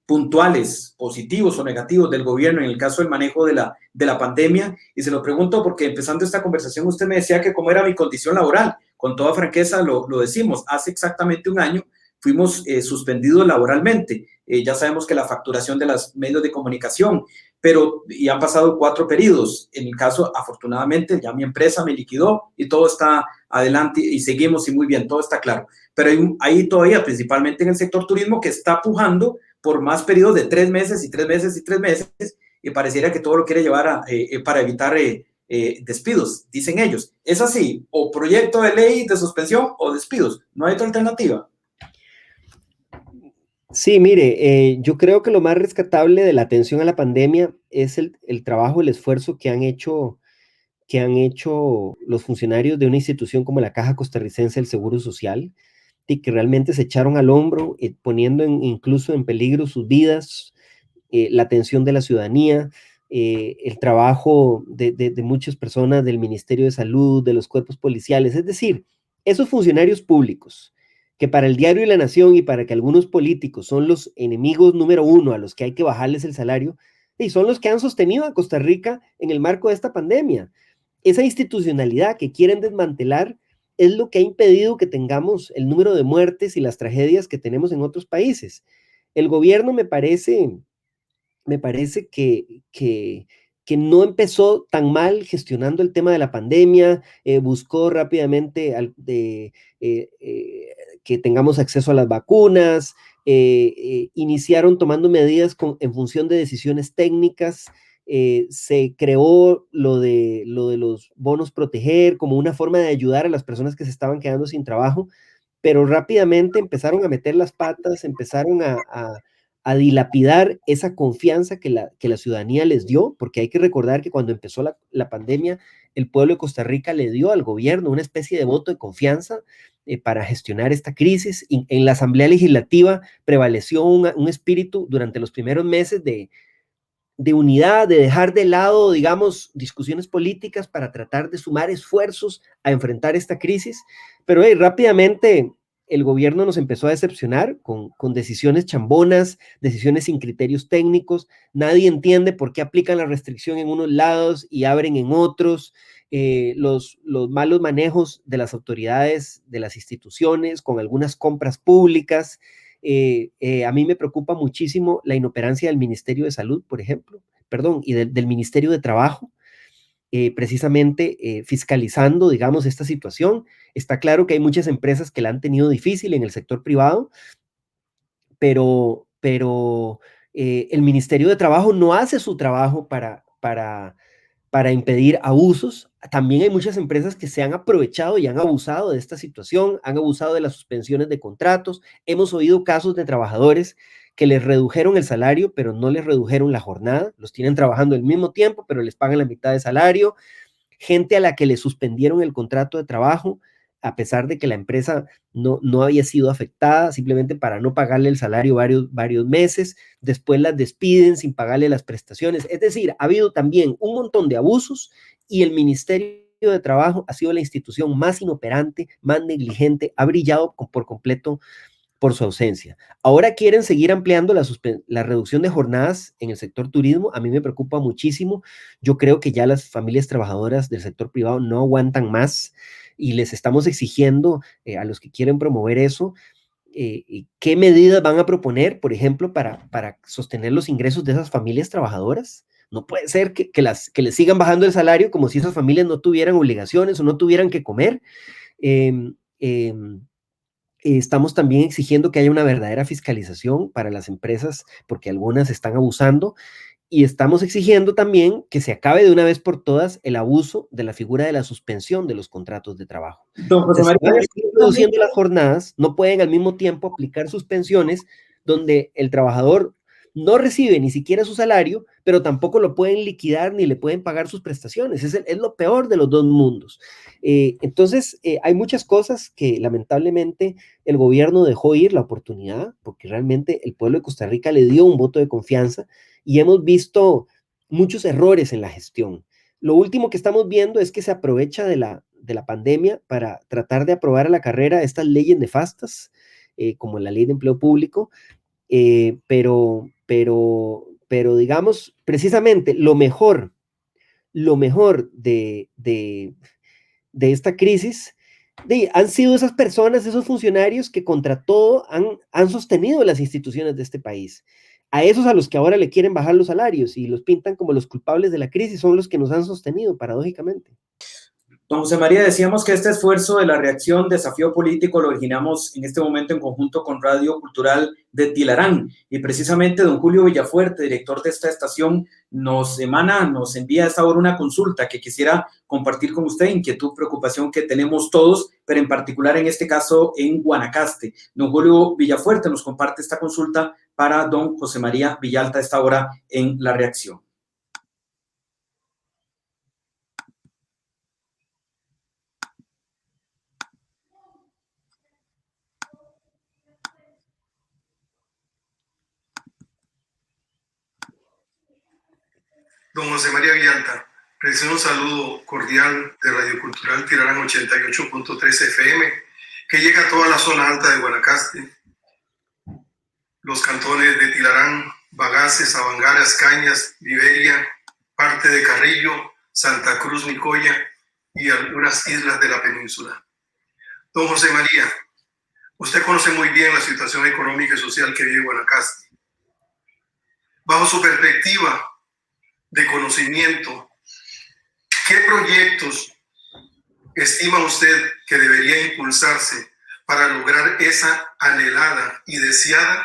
puntuales, positivos o negativos del gobierno en el caso del manejo de la pandemia, y se lo pregunto porque empezando esta conversación usted me decía que cómo era mi condición laboral. Con toda franqueza lo decimos, hace exactamente un año fuimos suspendidos laboralmente. Ya sabemos que la facturación de los medios de comunicación, pero ya han pasado 4 periodos. En el caso, afortunadamente, ya mi empresa me liquidó y todo está adelante y seguimos y muy bien, todo está claro. Pero hay todavía, principalmente en el sector turismo, que está pujando por más periodos de 3 meses y 3 meses y 3 meses, y pareciera que todo lo quiere llevar para evitar despidos, dicen ellos. ¿Es así? O proyecto de ley de suspensión o despidos. No hay otra alternativa. Sí, mire, yo creo que lo más rescatable de la atención a la pandemia es el trabajo, el esfuerzo que han hecho los funcionarios de una institución como la Caja Costarricense del Seguro Social, y que realmente se echaron al hombro, poniendo incluso en peligro sus vidas, la atención de la ciudadanía, el trabajo de muchas personas del Ministerio de Salud, de los cuerpos policiales, es decir, esos funcionarios públicos que para el diario y la Nación y para que algunos políticos son los enemigos número uno a los que hay que bajarles el salario, y son los que han sostenido a Costa Rica en el marco de esta pandemia. Esa institucionalidad que quieren desmantelar es lo que ha impedido que tengamos el número de muertes y las tragedias que tenemos en otros países. El gobierno me parece que no empezó tan mal gestionando el tema de la pandemia, buscó rápidamente que tengamos acceso a las vacunas, iniciaron tomando medidas en función de decisiones técnicas, se creó lo de los bonos proteger como una forma de ayudar a las personas que se estaban quedando sin trabajo, pero rápidamente empezaron a meter las patas, empezaron a dilapidar esa confianza que la ciudadanía les dio, porque hay que recordar que cuando empezó la pandemia, el pueblo de Costa Rica le dio al gobierno una especie de voto de confianza para gestionar esta crisis. Y en la Asamblea Legislativa prevaleció un espíritu durante los primeros meses de unidad, de dejar de lado, digamos, discusiones políticas para tratar de sumar esfuerzos a enfrentar esta crisis, pero rápidamente el gobierno nos empezó a decepcionar con decisiones chambonas, decisiones sin criterios técnicos, nadie entiende por qué aplican la restricción en unos lados y abren en otros, los malos manejos de las autoridades, de las instituciones, con algunas compras públicas. A mí me preocupa muchísimo la inoperancia del Ministerio de Salud, por ejemplo, perdón, y del Ministerio de Trabajo, precisamente fiscalizando, digamos, esta situación. Está claro que hay muchas empresas que la han tenido difícil en el sector privado, pero el Ministerio de Trabajo no hace su trabajo para impedir abusos. También hay muchas empresas que se han aprovechado y han abusado de esta situación, han abusado de las suspensiones de contratos. Hemos oído casos de trabajadores que les redujeron el salario, pero no les redujeron la jornada. Los tienen trabajando el mismo tiempo, pero les pagan la mitad de salario. Gente a la que le suspendieron el contrato de trabajo, a pesar de que la empresa no había sido afectada, simplemente para no pagarle el salario varios meses, después las despiden sin pagarle las prestaciones. Es decir, ha habido también un montón de abusos y el Ministerio de Trabajo ha sido la institución más inoperante, más negligente, ha brillado por completo por su ausencia. Ahora quieren seguir ampliando la reducción de jornadas en el sector turismo. A mí me preocupa muchísimo. Yo creo que ya las familias trabajadoras del sector privado no aguantan más y les estamos exigiendo a los que quieren promover eso, qué medidas van a proponer, por ejemplo, para sostener los ingresos de esas familias trabajadoras, No puede ser que les sigan bajando el salario como si esas familias no tuvieran obligaciones o no tuvieran que comer. Eh, eh, Estamos también exigiendo que haya una verdadera fiscalización para las empresas porque algunas están abusando, y estamos exigiendo también que se acabe de una vez por todas el abuso de la figura de la suspensión de los contratos de trabajo. Don José Entonces, María, van a seguir reduciendo las jornadas, no pueden al mismo tiempo aplicar suspensiones donde el trabajador no recibe ni siquiera su salario, pero tampoco lo pueden liquidar ni le pueden pagar sus prestaciones. Es lo peor de los dos mundos. Entonces, hay muchas cosas que lamentablemente el gobierno dejó ir la oportunidad, porque realmente el pueblo de Costa Rica le dio un voto de confianza y hemos visto muchos errores en la gestión. Lo último que estamos viendo es que se aprovecha de la pandemia para tratar de aprobar a la carrera estas leyes nefastas, como la ley de empleo público, pero digamos, precisamente lo mejor de esta crisis han sido esas personas, esos funcionarios que contra todo han sostenido las instituciones de este país. A esos a los que ahora le quieren bajar los salarios y los pintan como los culpables de la crisis son los que nos han sostenido, paradójicamente. don José María, decíamos que este esfuerzo de la reacción, desafío político, lo originamos en este momento en conjunto con Radio Cultural de Tilarán. Y precisamente don Julio Villafuerte, director de esta estación, nos envía a esta hora una consulta que quisiera compartir con usted, inquietud, preocupación que tenemos todos, pero en particular en este caso en Guanacaste. Don Julio Villafuerte nos comparte esta consulta para don José María Villalta a esta hora en la reacción. Don José María Villalta, recibo un saludo cordial de Radio Cultural Tilarán 88.3 FM, que llega a toda la zona alta de Guanacaste, los cantones de Tilarán, Bagaces, Sabangaras, Cañas, Liberia, parte de Carrillo, Santa Cruz, Nicoya y algunas islas de la península. Don José María, usted conoce muy bien la situación económica y social que vive Guanacaste. Bajo su perspectiva de conocimiento, ¿qué proyectos estima usted que debería impulsarse para lograr esa anhelada y deseada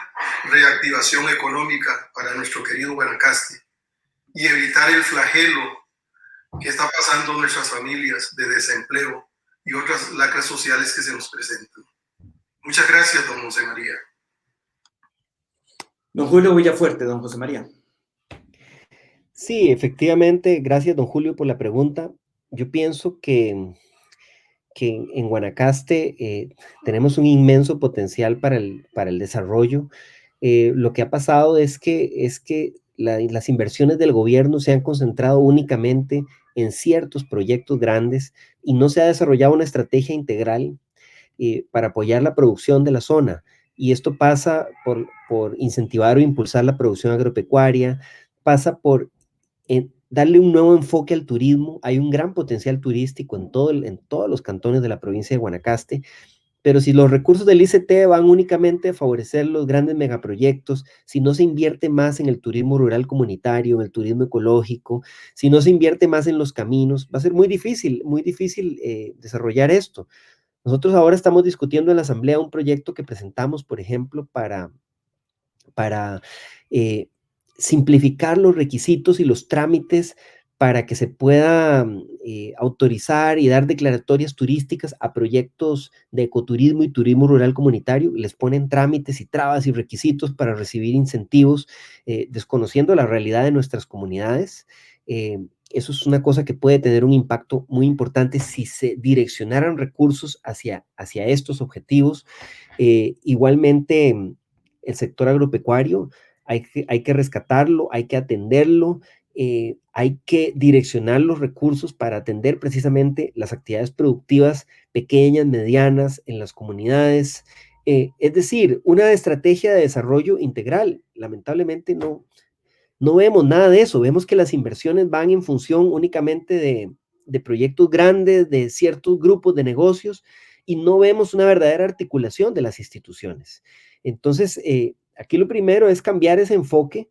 reactivación económica para nuestro querido Guanacaste y evitar el flagelo que está pasando nuestras familias de desempleo y otras lacras sociales que se nos presentan? Muchas gracias, don José María. Don Julio Villafuerte, don José María. Sí, efectivamente, gracias don Julio por la pregunta. Yo pienso que en Guanacaste tenemos un inmenso potencial para el desarrollo. Lo que ha pasado es que las inversiones del gobierno se han concentrado únicamente en ciertos proyectos grandes y no se ha desarrollado una estrategia integral para apoyar la producción de la zona. Y esto pasa por incentivar o impulsar la producción agropecuaria, pasa por darle un nuevo enfoque al turismo. Hay un gran potencial turístico en todos los cantones de la provincia de Guanacaste, pero si los recursos del ICT van únicamente a favorecer los grandes megaproyectos, si no se invierte más en el turismo rural comunitario, en el turismo ecológico, si no se invierte más en los caminos, va a ser muy difícil desarrollar esto. Nosotros ahora estamos discutiendo en la Asamblea un proyecto que presentamos, por ejemplo, para simplificar los requisitos y los trámites para que se pueda autorizar y dar declaratorias turísticas a proyectos de ecoturismo y turismo rural comunitario. Les ponen trámites y trabas y requisitos para recibir incentivos, desconociendo la realidad de nuestras comunidades. Eso es una cosa que puede tener un impacto muy importante si se direccionaran recursos hacia estos objetivos. Igualmente, el sector agropecuario, hay que rescatarlo, hay que atenderlo, hay que direccionar los recursos para atender precisamente las actividades productivas pequeñas, medianas, en las comunidades. Es decir, una estrategia de desarrollo integral. Lamentablemente no vemos nada de eso. Vemos que las inversiones van en función únicamente de proyectos grandes, de ciertos grupos de negocios, y no vemos una verdadera articulación de las instituciones. Entonces, aquí lo primero es cambiar ese enfoque.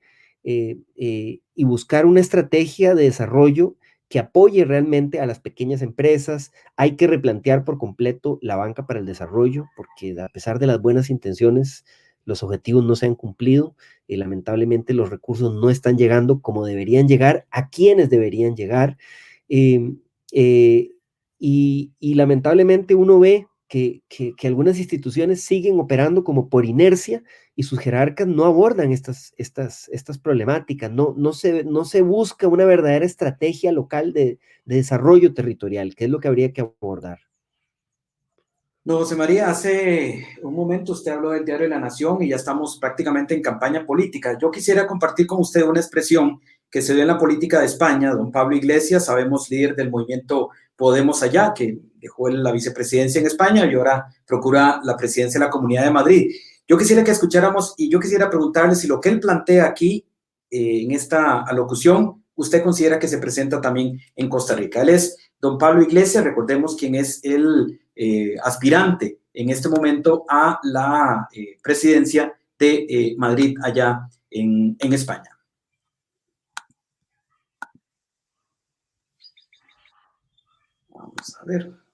y buscar una estrategia de desarrollo que apoye realmente a las pequeñas empresas. Hay que replantear por completo la banca para el desarrollo, porque a pesar de las buenas intenciones, los objetivos no se han cumplido y lamentablemente los recursos no están llegando como deberían llegar, a quienes deberían llegar. Eh, eh, y lamentablemente uno ve que algunas instituciones siguen operando como por inercia y sus jerarcas no abordan estas problemáticas, no se busca una verdadera estrategia local de desarrollo territorial, que es lo que habría que abordar. No, José María, hace un momento usted habló del diario La Nación y ya estamos prácticamente en campaña política. Yo quisiera compartir con usted una expresión que se dio en la política de España. Don Pablo Iglesias, sabemos, líder del movimiento Podemos Allá, que dejó la vicepresidencia en España y ahora procura la presidencia de la Comunidad de Madrid. Yo quisiera que escucháramos y yo quisiera preguntarle si lo que él plantea aquí, en esta alocución, usted considera que se presenta también en Costa Rica. Él es don Pablo Iglesias, recordemos quién es el aspirante en este momento a la presidencia de Madrid, allá en España. Vamos a ver.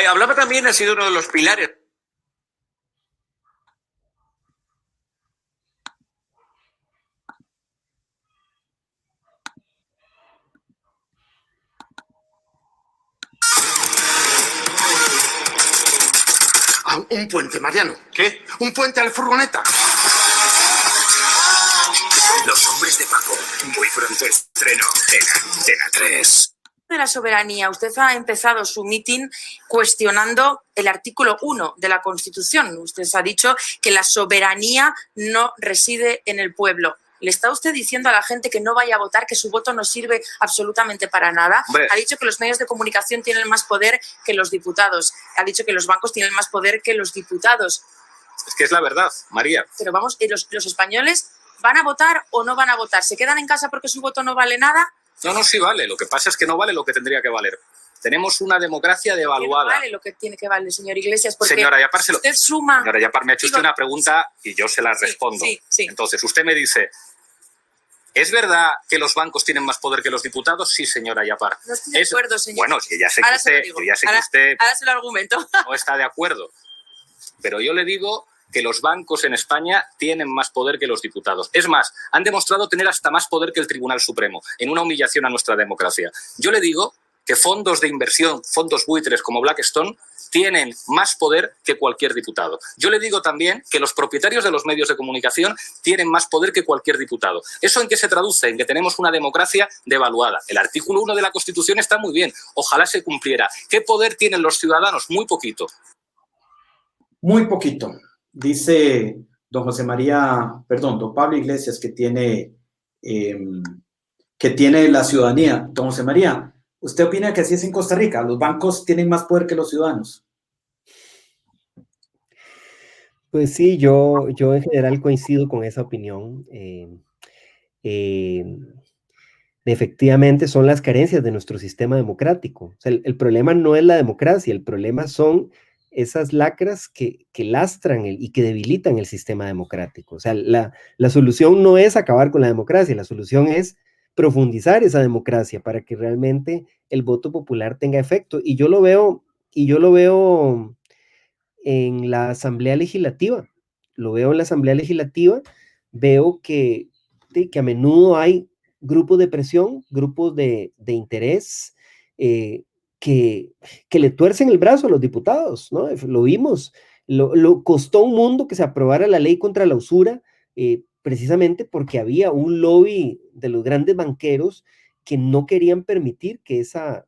Hablaba también, ha sido uno de los pilares. Un puente, Mariano. ¿Qué? Un puente a la furgoneta. Los hombres de Paco. Muy pronto estreno en Antena 3. De la soberanía, usted ha empezado su mitin cuestionando el artículo 1 de la Constitución. Usted ha dicho que la soberanía no reside en el pueblo. ¿Le está usted diciendo a la gente que no vaya a votar, que su voto no sirve absolutamente para nada? Hombre. Ha dicho que los medios de comunicación tienen más poder que los diputados. Ha dicho que los bancos tienen más poder que los diputados. Es que es la verdad, María. Pero vamos, ¿los españoles van a votar o no van a votar? ¿Se quedan en casa porque su voto no vale nada? No, sí vale. Lo que pasa es que no vale lo que tendría que valer. Tenemos una democracia devaluada. No vale lo que tiene que valer, señor Iglesias, porque señora Yapar, si usted suma... Señora Yapar, me ha hecho usted una pregunta y yo se la respondo. Sí. Entonces, usted me dice, ¿es verdad que los bancos tienen más poder que los diputados? Sí, señora Yapar. No estoy de acuerdo, señor. Bueno, que ya sé que usted ahora se lo argumento. no está de acuerdo. Pero yo le digo que los bancos en España tienen más poder que los diputados. Es más, han demostrado tener hasta más poder que el Tribunal Supremo, en una humillación a nuestra democracia. Yo le digo que fondos de inversión, fondos buitres como Blackstone, tienen más poder que cualquier diputado. Yo le digo también que los propietarios de los medios de comunicación tienen más poder que cualquier diputado. ¿Eso en qué se traduce? En que tenemos una democracia devaluada. El artículo 1 de la Constitución está muy bien. Ojalá se cumpliera. ¿Qué poder tienen los ciudadanos? Muy poquito. Muy poquito. Dice don Pablo Iglesias que tiene la ciudadanía. Don José María, ¿usted opina que así es en Costa Rica? ¿Los bancos tienen más poder que los ciudadanos? Pues sí, yo en general coincido con esa opinión. Efectivamente son las carencias de nuestro sistema democrático. O sea, el problema no es la democracia, el problema son esas lacras que lastran y que debilitan el sistema democrático. O sea, la solución no es acabar con la democracia, la solución es profundizar esa democracia para que realmente el voto popular tenga efecto. Y yo lo veo en la Asamblea Legislativa. Veo que a menudo hay grupos de presión, grupos de interés, que le tuercen el brazo a los diputados, ¿no? Lo vimos, lo costó un mundo que se aprobara la ley contra la usura, precisamente porque había un lobby de los grandes banqueros que no querían permitir que esa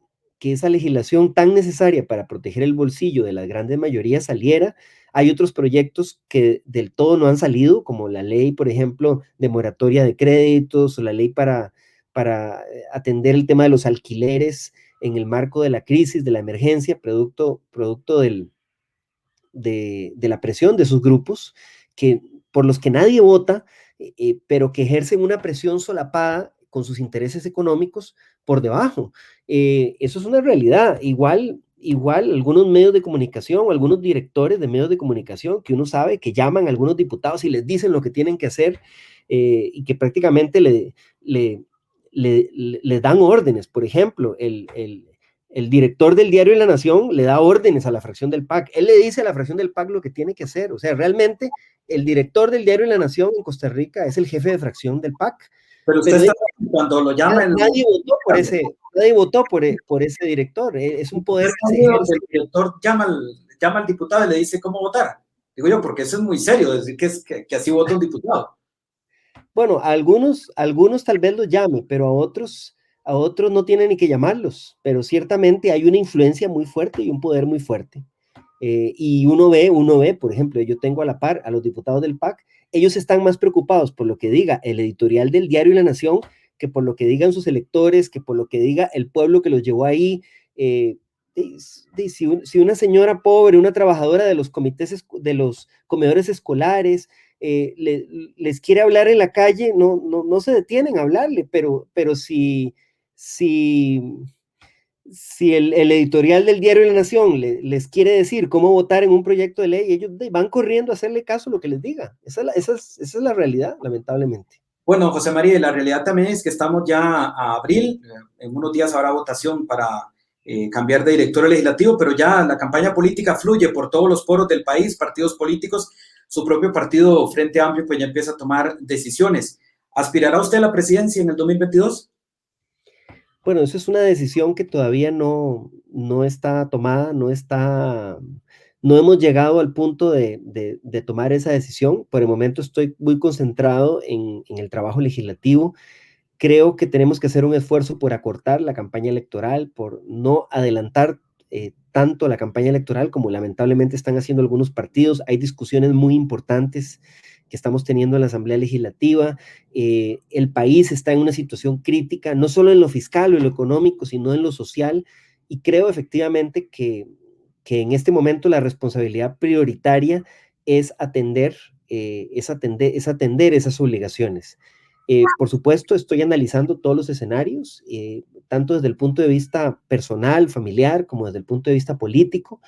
legislación tan necesaria para proteger el bolsillo de las grandes mayorías saliera. Hay otros proyectos que del todo no han salido, como la ley, por ejemplo, de moratoria de créditos, o la ley para atender el tema de los alquileres en el marco de la crisis, de la emergencia, producto de la presión de esos grupos, por los que nadie vota, pero que ejercen una presión solapada con sus intereses económicos por debajo. Eso es una realidad. Igual algunos medios de comunicación o algunos directores de medios de comunicación que uno sabe que llaman a algunos diputados y les dicen lo que tienen que hacer, y que prácticamente le dan órdenes. Por ejemplo, el director del diario La Nación le da órdenes a la fracción del PAC. Él le dice a la fracción del PAC lo que tiene que hacer. O sea, realmente el director del diario La Nación en Costa Rica es el jefe de fracción del PAC. Pero usted está cuando lo llaman. Nadie votó por ese director. Es un poder que se ejerce. El director llama al diputado y le dice cómo votar. Digo yo, porque eso es muy serio, decir que así vota un diputado. Bueno, a algunos tal vez los llame, pero a otros no tienen ni que llamarlos. Pero ciertamente hay una influencia muy fuerte y un poder muy fuerte. Y uno ve, por ejemplo, yo tengo a la par a los diputados del PAC, ellos están más preocupados por lo que diga el editorial del diario La Nación que por lo que digan sus electores, que por lo que diga el pueblo que los llevó ahí. Si una señora pobre, una trabajadora de los comités, de los comedores escolares, les quiere hablar en la calle, no se detienen a hablarle, pero si el editorial del diario La Nación les quiere decir cómo votar en un proyecto de ley, ellos van corriendo a hacerle caso a lo que les diga. Esa es la realidad, lamentablemente. Bueno, José María, la realidad también es que estamos ya a abril, en unos días habrá votación para cambiar de directorio legislativo, pero ya la campaña política fluye por todos los poros del país, partidos políticos, su propio partido Frente Amplio pues ya empieza a tomar decisiones. ¿Aspirará usted a la presidencia en el 2022? Bueno, esa es una decisión que todavía no está tomada, no hemos llegado al punto de tomar esa decisión. Por el momento estoy muy concentrado en el trabajo legislativo. Creo que tenemos que hacer un esfuerzo por acortar la campaña electoral, por no adelantar tanto la campaña electoral como lamentablemente están haciendo algunos partidos. Hay discusiones muy importantes que estamos teniendo en la Asamblea Legislativa. El país está en una situación crítica, no solo en lo fiscal o en lo económico, sino en lo social, y creo efectivamente que en este momento la responsabilidad prioritaria es atender esas obligaciones. Por supuesto, estoy analizando todos los escenarios, tanto desde el punto de vista personal, familiar, como desde el punto de vista político,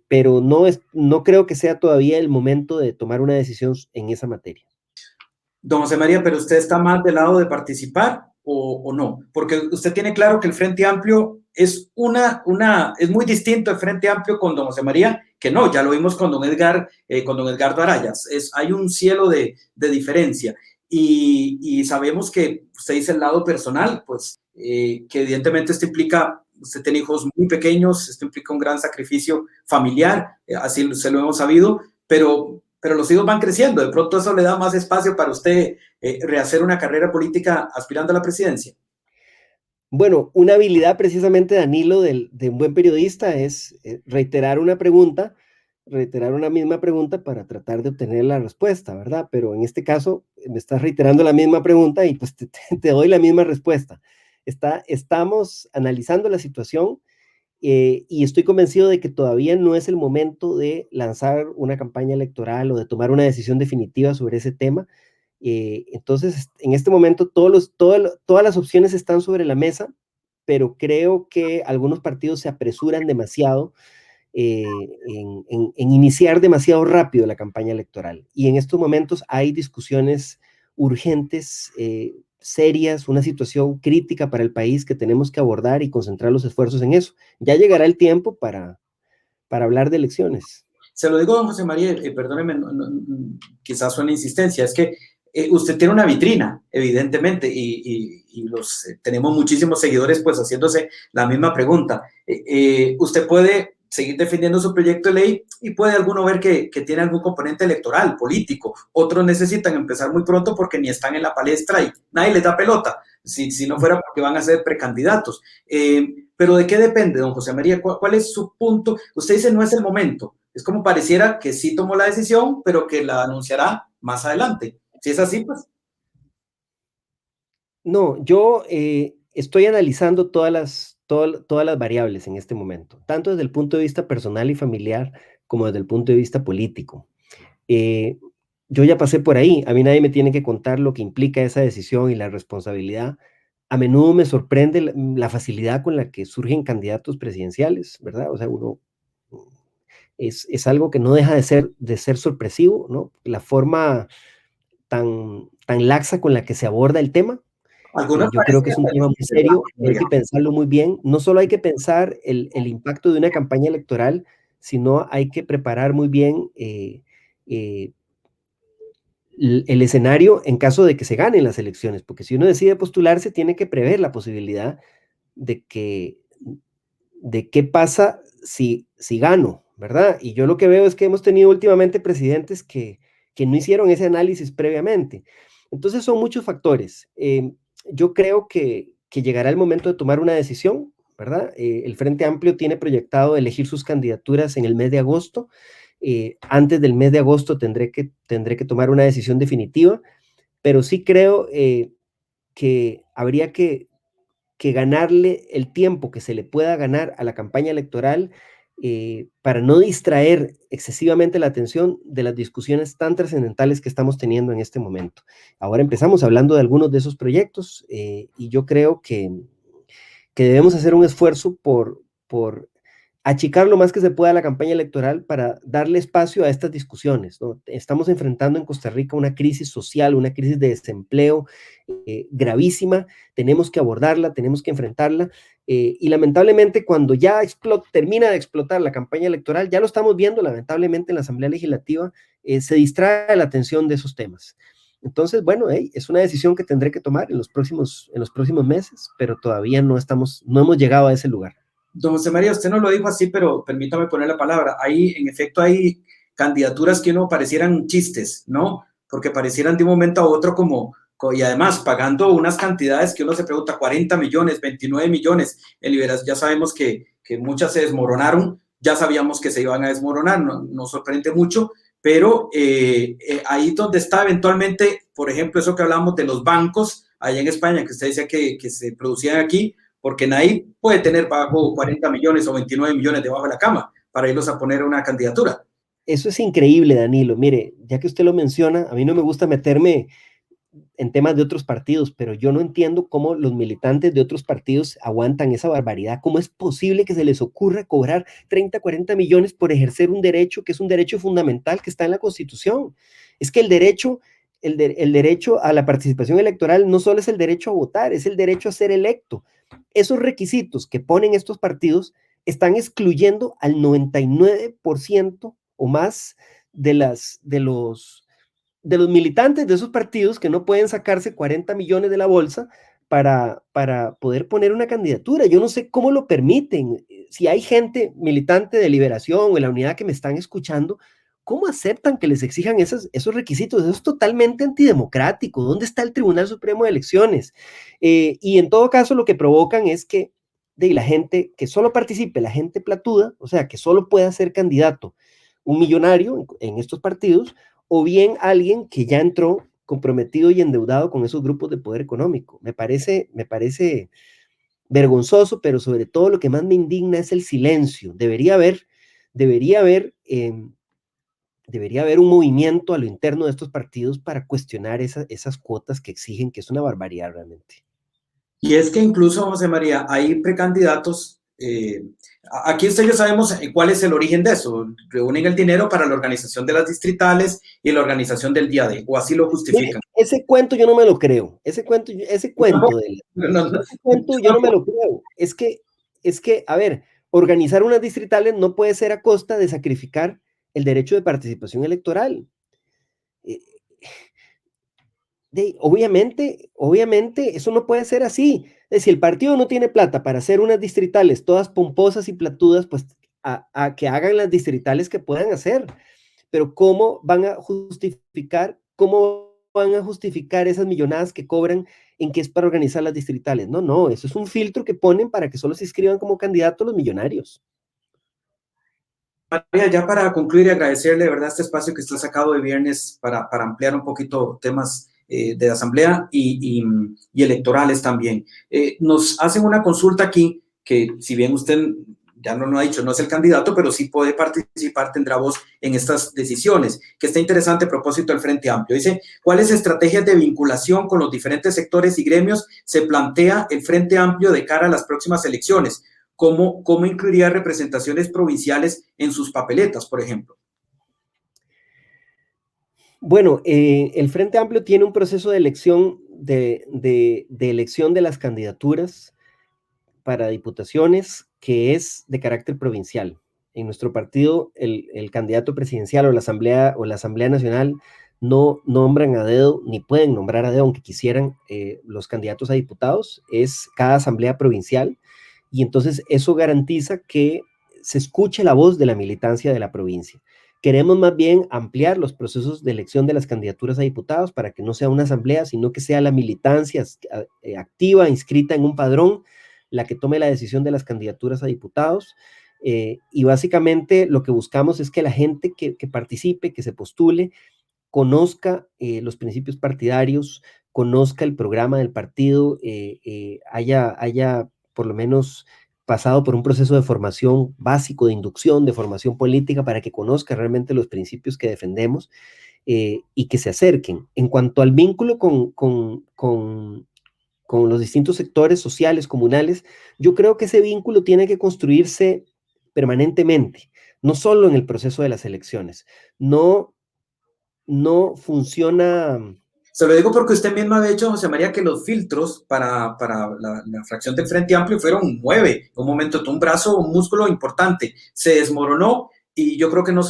pero no creo que sea todavía el momento de tomar una decisión en esa materia. Don José María, ¿pero usted está más del lado de participar o no? Porque usted tiene claro que el Frente Amplio es es muy distinto el Frente Amplio con don José María, que no, ya lo vimos con don Edgardo Arayas. Hay un cielo de diferencia. Y sabemos que usted dice el lado personal, pues que evidentemente esto implica, usted tiene hijos muy pequeños, esto implica un gran sacrificio familiar, así se lo hemos sabido, pero los hijos van creciendo, de pronto eso le da más espacio para usted rehacer una carrera política aspirando a la presidencia. Bueno, una habilidad precisamente, Danilo, de un buen periodista es reiterar una misma pregunta para tratar de obtener la respuesta, ¿verdad? Pero en este caso me estás reiterando la misma pregunta y pues te doy la misma respuesta. Estamos analizando la situación y estoy convencido de que todavía no es el momento de lanzar una campaña electoral o de tomar una decisión definitiva sobre ese tema. Entonces, en este momento todas las opciones están sobre la mesa, pero creo que algunos partidos se apresuran demasiado en iniciar demasiado rápido la campaña electoral. Y en estos momentos hay discusiones urgentes, serias, una situación crítica para el país que tenemos que abordar y concentrar los esfuerzos en eso. Ya llegará el tiempo para hablar de elecciones. Se lo digo, don José María, perdóneme, quizás suene insistencia, es que usted tiene una vitrina, evidentemente, y tenemos muchísimos seguidores pues haciéndose la misma pregunta. Usted puede seguir defendiendo su proyecto de ley y puede alguno ver que tiene algún componente electoral, político. Otros necesitan empezar muy pronto porque ni están en la palestra y nadie les da pelota, si no fuera porque van a ser precandidatos. Pero ¿de qué depende, don José María? ¿Cuál es su punto? Usted dice no es el momento. Es como pareciera que sí tomó la decisión, pero que la anunciará más adelante. Si es así, pues. No, yo estoy analizando todas las variables en este momento, tanto desde el punto de vista personal y familiar como desde el punto de vista político. yo ya pasé por ahí, a mí nadie me tiene que contar lo que implica esa decisión y la responsabilidad. A menudo me sorprende la facilidad con la que surgen candidatos presidenciales, ¿verdad? O sea, uno es algo que no deja de ser sorpresivo, ¿no? La forma tan laxa con la que se aborda el tema. Yo creo que es un tema muy serio, hay que pensarlo muy bien. No solo hay que pensar el impacto de una campaña electoral, sino hay que preparar muy bien el escenario en caso de que se ganen las elecciones, porque si uno decide postularse, tiene que prever la posibilidad de qué pasa si gano, ¿verdad? Y yo lo que veo es que hemos tenido últimamente presidentes que no hicieron ese análisis previamente. Entonces son muchos factores. Yo creo que llegará el momento de tomar una decisión, ¿verdad? El Frente Amplio tiene proyectado elegir sus candidaturas en el mes de agosto. Antes del mes de agosto tendré que tomar una decisión definitiva, pero sí creo que habría que ganarle el tiempo que se le pueda ganar a la campaña electoral para no distraer excesivamente la atención de las discusiones tan trascendentales que estamos teniendo en este momento. Ahora empezamos hablando de algunos de esos proyectos y yo creo que debemos hacer un esfuerzo por achicar lo más que se pueda la campaña electoral para darle espacio a estas discusiones, ¿no? Estamos enfrentando en Costa Rica una crisis social, una crisis de desempleo gravísima, tenemos que abordarla, tenemos que enfrentarla, y lamentablemente cuando ya termina de explotar la campaña electoral, ya lo estamos viendo lamentablemente en la Asamblea Legislativa, se distrae la atención de esos temas. Entonces, bueno, es una decisión que tendré que tomar en los próximos meses, pero todavía no hemos llegado a ese lugar. Don José María, usted no lo dijo así, pero permítame poner la palabra. Ahí, en efecto, hay candidaturas que no parecieran chistes, ¿no? Porque parecieran de un momento a otro y además pagando unas cantidades que uno se pregunta, 40 millones, 29 millones, en Liberación, ya sabemos que muchas se desmoronaron, ya sabíamos que se iban a desmoronar, no sorprende mucho, pero ahí donde está eventualmente, por ejemplo, eso que hablamos de los bancos, allá en España, que usted decía que se producían aquí, porque nadie puede tener bajo 40 millones o 29 millones debajo de la cama para irlos a poner una candidatura. Eso es increíble, Danilo. Mire, ya que usted lo menciona, a mí no me gusta meterme en temas de otros partidos, pero yo no entiendo cómo los militantes de otros partidos aguantan esa barbaridad. ¿Cómo es posible que se les ocurra cobrar 30, 40 millones por ejercer un derecho que es un derecho fundamental que está en la Constitución? Es que el derecho a la participación electoral no solo es el derecho a votar, es el derecho a ser electo. Esos requisitos que ponen estos partidos están excluyendo al 99% o más de los militantes de esos partidos que no pueden sacarse 40 millones de la bolsa para poder poner una candidatura. Yo no sé cómo lo permiten. Si hay gente militante de Liberación o de la Unidad que me están escuchando, ¿cómo aceptan que les exijan esos requisitos? Eso es totalmente antidemocrático. ¿Dónde está el Tribunal Supremo de Elecciones? Y en todo caso lo que provocan es que la gente que solo participe, la gente platuda, o sea, que solo pueda ser candidato un millonario en estos partidos, o bien alguien que ya entró comprometido y endeudado con esos grupos de poder económico. Me parece vergonzoso, pero sobre todo lo que más me indigna es el silencio. Debería haber un movimiento a lo interno de estos partidos para cuestionar esas cuotas que exigen, que es una barbaridad realmente. Y es que incluso, José María, hay precandidatos, aquí usted ya sabemos cuál es el origen de eso, reúnen el dinero para la organización de las distritales y la organización del día D, o así lo justifican. Ese cuento yo no me lo creo, ese cuento yo no me lo creo, es que, a ver, organizar unas distritales no puede ser a costa de sacrificar el derecho de participación electoral. Obviamente, eso no puede ser así. Si el partido no tiene plata para hacer unas distritales todas pomposas y platudas, pues a que hagan las distritales que puedan hacer. Pero ¿cómo van a justificar esas millonadas que cobran en que es para organizar las distritales? No, eso es un filtro que ponen para que solo se inscriban como candidatos los millonarios. María, ya para concluir y agradecerle de verdad este espacio que está sacado de viernes para ampliar un poquito temas de la asamblea y electorales también. Nos hacen una consulta aquí que, si bien usted ya no lo ha dicho, no es el candidato, pero sí puede participar, tendrá voz en estas decisiones, que está interesante a propósito del Frente Amplio. Dice, ¿cuáles estrategias de vinculación con los diferentes sectores y gremios se plantea el Frente Amplio de cara a las próximas elecciones? ¿Cómo incluiría representaciones provinciales en sus papeletas, por ejemplo? Bueno, el Frente Amplio tiene un proceso de elección de elección de las candidaturas para diputaciones que es de carácter provincial. En nuestro partido, el candidato presidencial o la Asamblea Nacional no nombran a dedo, ni pueden nombrar a dedo, aunque quisieran, los candidatos a diputados. Es cada asamblea provincial, y entonces eso garantiza que se escuche la voz de la militancia de la provincia. Queremos más bien ampliar los procesos de elección de las candidaturas a diputados para que no sea una asamblea, sino que sea la militancia activa, inscrita en un padrón, la que tome la decisión de las candidaturas a diputados. Y básicamente lo que buscamos es que la gente que participe, que se postule, conozca los principios partidarios, conozca el programa del partido, haya por lo menos pasado por un proceso de formación básico, de inducción, de formación política, para que conozca realmente los principios que defendemos, y que se acerquen. En cuanto al vínculo con los distintos sectores sociales, comunales, yo creo que ese vínculo tiene que construirse permanentemente, no solo en el proceso de las elecciones. No funciona. Se lo digo porque usted mismo había dicho, José María, que los filtros para la fracción del Frente Amplio fueron 9. En un momento, un brazo, un músculo importante, se desmoronó, y yo creo que no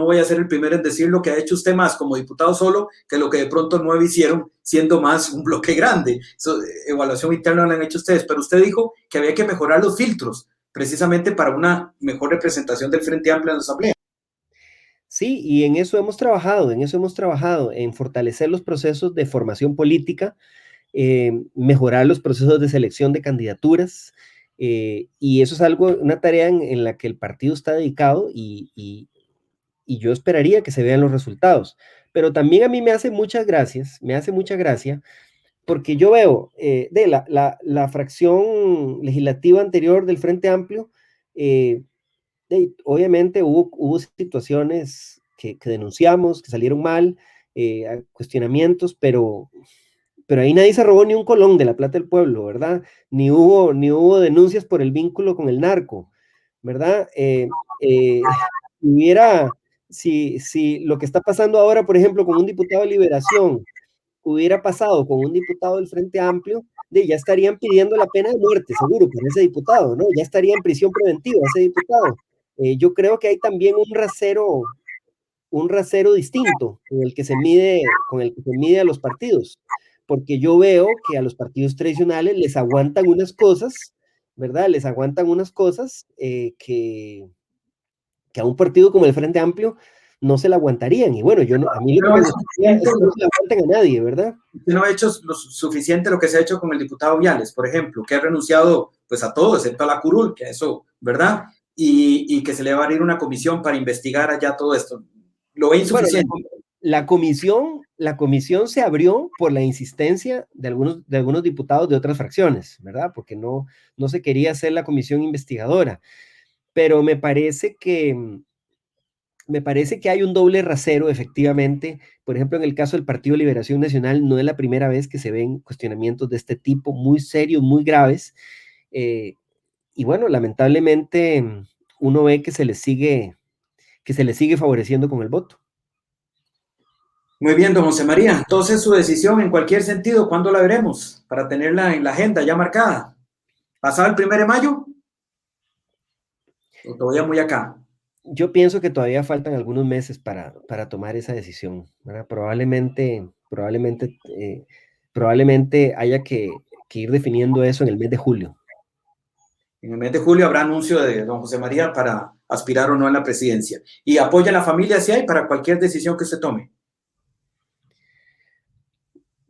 voy a ser el primero en decir lo que ha hecho usted más como diputado solo que lo que de pronto 9 hicieron siendo más un bloque grande. Evaluación interna la han hecho ustedes, pero usted dijo que había que mejorar los filtros precisamente para una mejor representación del Frente Amplio en la Asamblea. Sí, y en eso hemos trabajado, en fortalecer los procesos de formación política, mejorar los procesos de selección de candidaturas, y eso es una tarea en la que el partido está dedicado, y yo esperaría que se vean los resultados. Pero también a mí me hace mucha gracia, porque yo veo de la fracción legislativa anterior del Frente Amplio, obviamente hubo situaciones que denunciamos, que salieron mal, cuestionamientos, pero ahí nadie se robó ni un colón de la plata del pueblo, ¿verdad? Ni hubo denuncias por el vínculo con el narco, ¿verdad? Si lo que está pasando ahora, por ejemplo, con un diputado de Liberación, hubiera pasado con un diputado del Frente Amplio, ya estarían pidiendo la pena de muerte, seguro, por ese diputado, ¿no? Ya estaría en prisión preventiva ese diputado. Yo creo que hay también un rasero distinto con el que se mide a los partidos, porque yo veo que a los partidos tradicionales les aguantan unas cosas, ¿verdad? Les aguantan unas cosas que a un partido como el Frente Amplio no se la aguantarían. Y bueno, a mí lo que me gustaría es que no se la aguanten a nadie, ¿verdad? Usted no ha hecho lo suficiente lo que se ha hecho con el diputado Viales, por ejemplo, que ha renunciado pues a todo, excepto a la curul, que eso, ¿verdad? Y que se le va a abrir una comisión para investigar allá todo esto. ¿Lo ve insuficiente? Bueno, la comisión se abrió por la insistencia de algunos diputados de otras fracciones, ¿verdad? Porque no se quería hacer la comisión investigadora. Pero me parece que hay un doble rasero, efectivamente. Por ejemplo, en el caso del Partido Liberación Nacional, no es la primera vez que se ven cuestionamientos de este tipo, muy serios, muy graves. Y bueno, lamentablemente uno ve que se les sigue favoreciendo con el voto. Muy bien, don José María. Entonces, su decisión en cualquier sentido, ¿cuándo la veremos? Para tenerla en la agenda ya marcada. ¿Pasado el 1 de mayo? ¿O todavía muy acá? Yo pienso que todavía faltan algunos meses para tomar esa decisión, ¿verdad? Probablemente haya que ir definiendo eso en el mes de julio. En el mes de julio habrá anuncio de don José María para aspirar o no a la presidencia. ¿Y apoya a la familia si hay para cualquier decisión que se tome?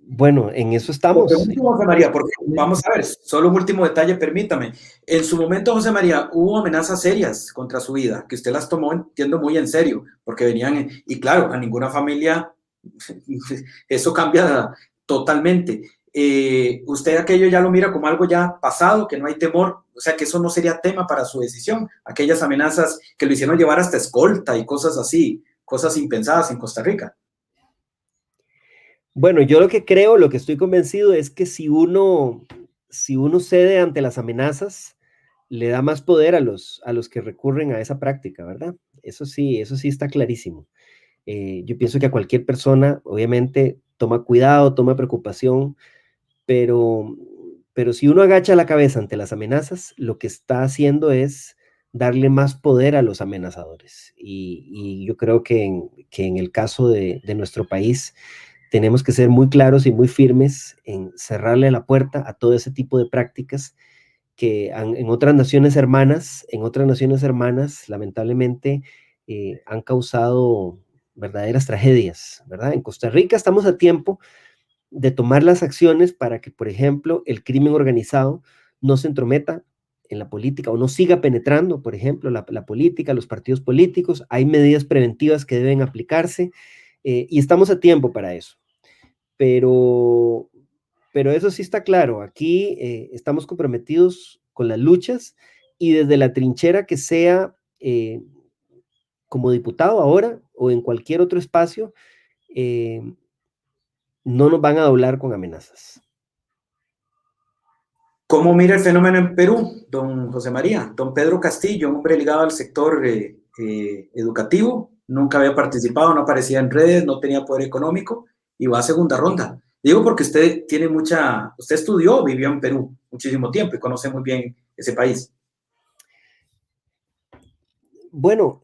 Bueno, en eso estamos. José María, porque vamos a ver, solo un último detalle, permítame. En su momento, José María, hubo amenazas serias contra su vida, que usted las tomó, entiendo, muy en serio, porque venían, y claro, a ninguna familia eso cambia totalmente. usted aquello ya lo mira como algo ya pasado, que no hay temor, o sea, que eso no sería tema para su decisión, aquellas amenazas que lo hicieron llevar hasta escolta y cosas así, cosas impensadas en Costa Rica. Bueno, yo lo que creo, lo que estoy convencido es que si uno cede ante las amenazas, le da más poder a los que recurren a esa práctica, ¿verdad? Eso sí está clarísimo. Yo pienso que a cualquier persona, obviamente, toma cuidado, toma preocupación, pero si uno agacha la cabeza ante las amenazas, lo que está haciendo es darle más poder a los amenazadores. Y yo creo que en el caso de nuestro país, tenemos que ser muy claros y muy firmes en cerrarle la puerta a todo ese tipo de prácticas que en otras naciones hermanas, lamentablemente, han causado verdaderas tragedias, ¿verdad? En Costa Rica estamos a tiempo de tomar las acciones para que, por ejemplo, el crimen organizado no se entrometa en la política o no siga penetrando, por ejemplo, la política, los partidos políticos. Hay medidas preventivas que deben aplicarse y estamos a tiempo para eso. Pero eso sí está claro, aquí estamos comprometidos con las luchas y desde la trinchera que sea, como diputado ahora o en cualquier otro espacio, no nos van a doblar con amenazas. ¿Cómo mira el fenómeno en Perú, don José María? Don Pedro Castillo, un hombre ligado al sector educativo, nunca había participado, no aparecía en redes, no tenía poder económico y va a segunda ronda. Digo porque usted usted estudió, vivió en Perú muchísimo tiempo y conoce muy bien ese país. Bueno,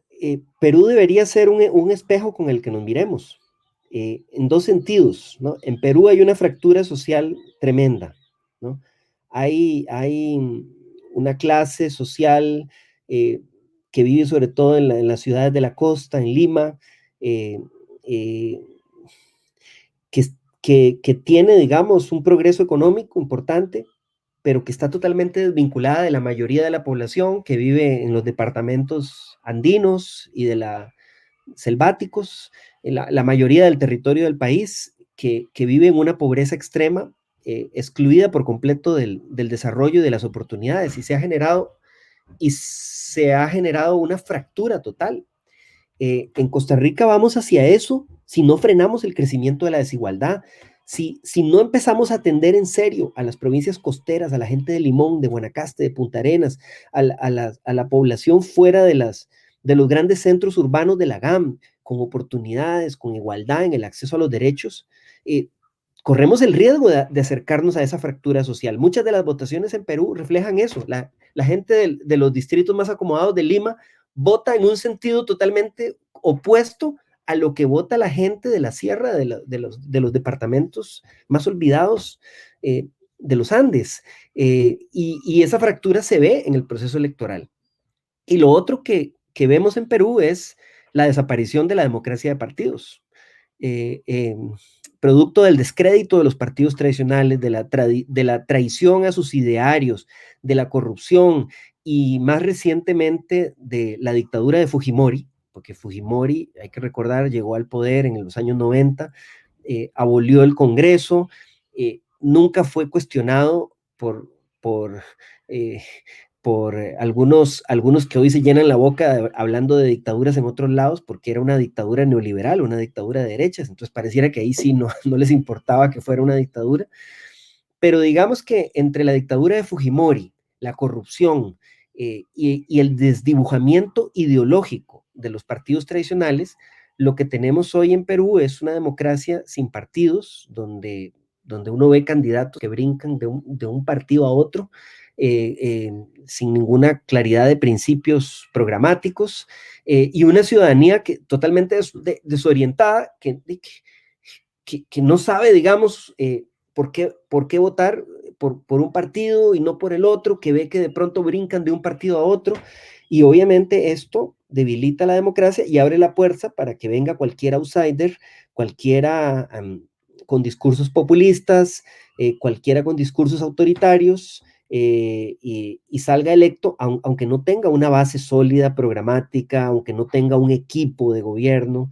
Perú debería ser un espejo con el que nos miremos, en dos sentidos, ¿no? En Perú hay una fractura social tremenda, ¿no? Hay una clase social que vive sobre todo en las ciudades de la costa, en Lima, eh, eh, que tiene, digamos, un progreso económico importante, pero que está totalmente desvinculada de la mayoría de la población que vive en los departamentos andinos y selváticos, la mayoría del territorio del país que vive en una pobreza extrema, excluida por completo del desarrollo y de las oportunidades, y se ha generado una fractura total. En Costa Rica vamos hacia eso si no frenamos el crecimiento de la desigualdad, si no empezamos a atender en serio a las provincias costeras, a la gente de Limón, de Guanacaste, de Punta Arenas, a la población fuera de los grandes centros urbanos de la GAM, con oportunidades, con igualdad en el acceso a los derechos, corremos el riesgo de acercarnos a esa fractura social. Muchas de las votaciones en Perú reflejan eso. La gente de los distritos más acomodados de Lima vota en un sentido totalmente opuesto a lo que vota la gente de la sierra, de los departamentos más olvidados de los Andes. Y esa fractura se ve en el proceso electoral. Y lo otro que vemos en Perú es la desaparición de la democracia de partidos. Producto del descrédito de los partidos tradicionales, de la traición a sus idearios, de la corrupción y más recientemente de la dictadura de Fujimori, porque Fujimori, hay que recordar, llegó al poder en los años 90, abolió el Congreso, nunca fue cuestionado por algunos que hoy se llenan la boca hablando de dictaduras en otros lados, porque era una dictadura neoliberal, una dictadura de derechas, entonces pareciera que ahí sí no les importaba que fuera una dictadura, pero digamos que entre la dictadura de Fujimori, la corrupción y el desdibujamiento ideológico de los partidos tradicionales, lo que tenemos hoy en Perú es una democracia sin partidos, donde uno ve candidatos que brincan de un partido a otro, sin ninguna claridad de principios programáticos, y una ciudadanía totalmente desorientada, que no sabe, digamos, por qué votar por un partido y no por el otro, que ve que de pronto brincan de un partido a otro, y obviamente esto debilita la democracia y abre la puerta para que venga cualquier outsider, cualquiera con discursos populistas, cualquiera con discursos autoritarios, y salga electo, aunque no tenga una base sólida programática, aunque no tenga un equipo de gobierno.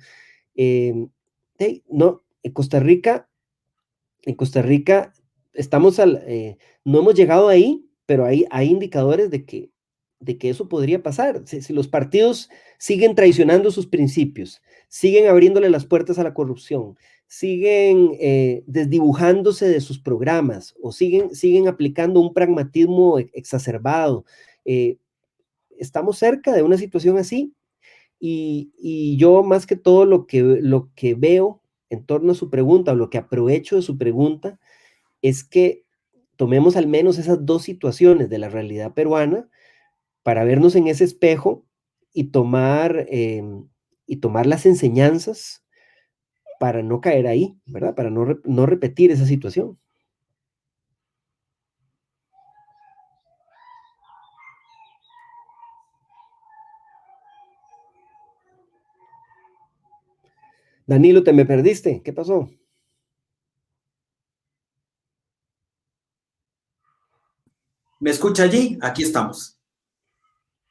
No, en Costa Rica no hemos llegado ahí, pero hay indicadores de que eso podría pasar. Si los partidos siguen traicionando sus principios, siguen abriéndole las puertas a la corrupción, siguen desdibujándose de sus programas o siguen aplicando un pragmatismo exacerbado, estamos cerca de una situación así. Y yo más que todo lo que veo en torno a su pregunta, o lo que aprovecho de su pregunta, es que tomemos al menos esas dos situaciones de la realidad peruana para vernos en ese espejo y tomar las enseñanzas para no caer ahí, ¿verdad? Para no repetir esa situación. Danilo, te me perdiste. ¿Qué pasó? ¿Me escucha allí? Aquí estamos.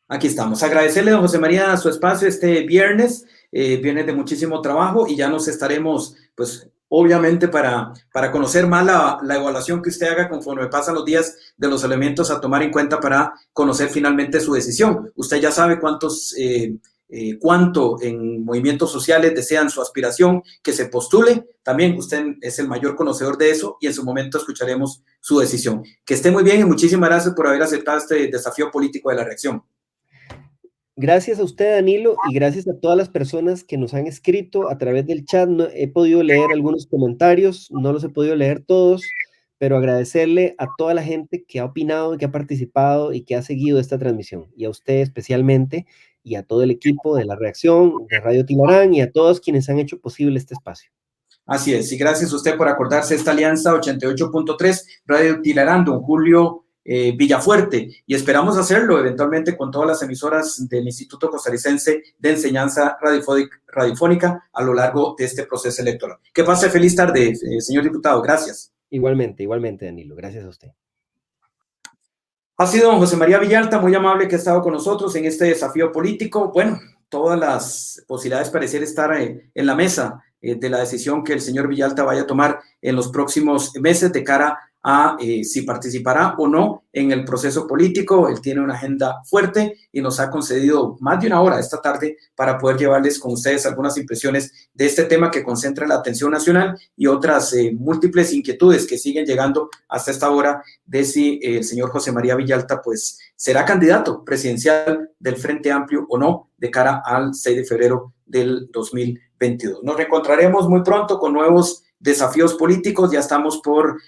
Aquí estamos. Agradecerle, don José María, su espacio este viernes, viernes de muchísimo trabajo, y ya nos estaremos, pues, obviamente para conocer más la evaluación que usted haga conforme pasan los días, de los elementos a tomar en cuenta para conocer finalmente su decisión. Usted ya sabe cuánto en movimientos sociales desean su aspiración, que se postule. También usted es el mayor conocedor de eso, y en su momento escucharemos su decisión. Que esté muy bien y muchísimas gracias por haber aceptado este desafío político de la reacción. Gracias a usted, Danilo, y gracias a todas las personas que nos han escrito a través del chat. No, he podido leer algunos comentarios, no los he podido leer todos, pero agradecerle a toda la gente que ha opinado, que ha participado y que ha seguido esta transmisión, y a usted especialmente, y a todo el equipo de La Reacción, de Radio Tilarán, y a todos quienes han hecho posible este espacio. Así es, y gracias a usted por acordarse de esta alianza 88.3, Radio Tilarán, don Julio Villafuerte, y esperamos hacerlo eventualmente con todas las emisoras del Instituto Costarricense de Enseñanza Radiofónica a lo largo de este proceso electoral. Que pase feliz tarde, señor diputado. Gracias. Igualmente, Danilo. Gracias a usted. Ha sido don José María Villalta, muy amable, que ha estado con nosotros en este desafío político. Bueno, todas las posibilidades parecieran estar en la mesa de la decisión que el señor Villalta vaya a tomar en los próximos meses de cara a si participará o no en el proceso político. Él tiene una agenda fuerte y nos ha concedido más de una hora esta tarde para poder llevarles con ustedes algunas impresiones de este tema que concentra la atención nacional y otras múltiples inquietudes que siguen llegando hasta esta hora de si el señor José María Villalta pues será candidato presidencial del Frente Amplio o no de cara al 6 de febrero del 2022. Nos reencontraremos muy pronto con nuevos desafíos políticos. Ya estamos por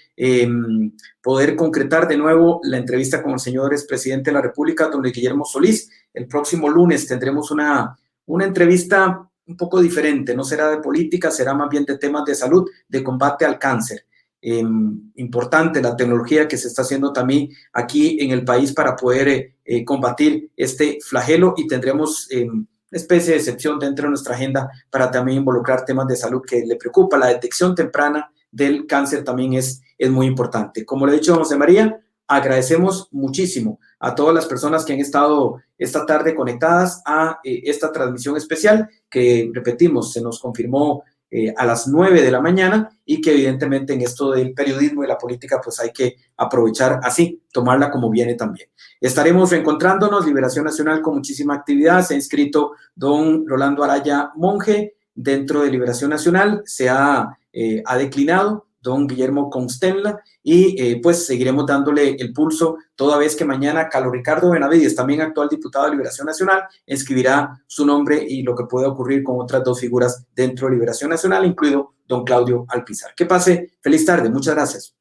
poder concretar de nuevo la entrevista con el señor expresidente de la República, don Guillermo Solís. El próximo lunes tendremos una entrevista un poco diferente, no será de política, será más bien de temas de salud, de combate al cáncer. Importante la tecnología que se está haciendo también aquí en el país para poder combatir este flagelo, y tendremos una especie de excepción dentro de nuestra agenda para también involucrar temas de salud que le preocupa. La detección temprana del cáncer también es muy importante. Como le he dicho a José María, agradecemos muchísimo a todas las personas que han estado esta tarde conectadas a esta transmisión especial que, repetimos, se nos confirmó a las 9 de la mañana, y que evidentemente en esto del periodismo y la política pues hay que aprovechar así, tomarla como viene también. Estaremos reencontrándonos, Liberación Nacional con muchísima actividad. Se ha inscrito don Rolando Araya Monge dentro de Liberación Nacional, se ha declinado don Guillermo Constenla, y pues seguiremos dándole el pulso, toda vez que mañana Carlos Ricardo Benavides, también actual diputado de Liberación Nacional, inscribirá su nombre, y lo que puede ocurrir con otras dos figuras dentro de Liberación Nacional, incluido don Claudio Alpizar. Que pase feliz tarde. Muchas gracias.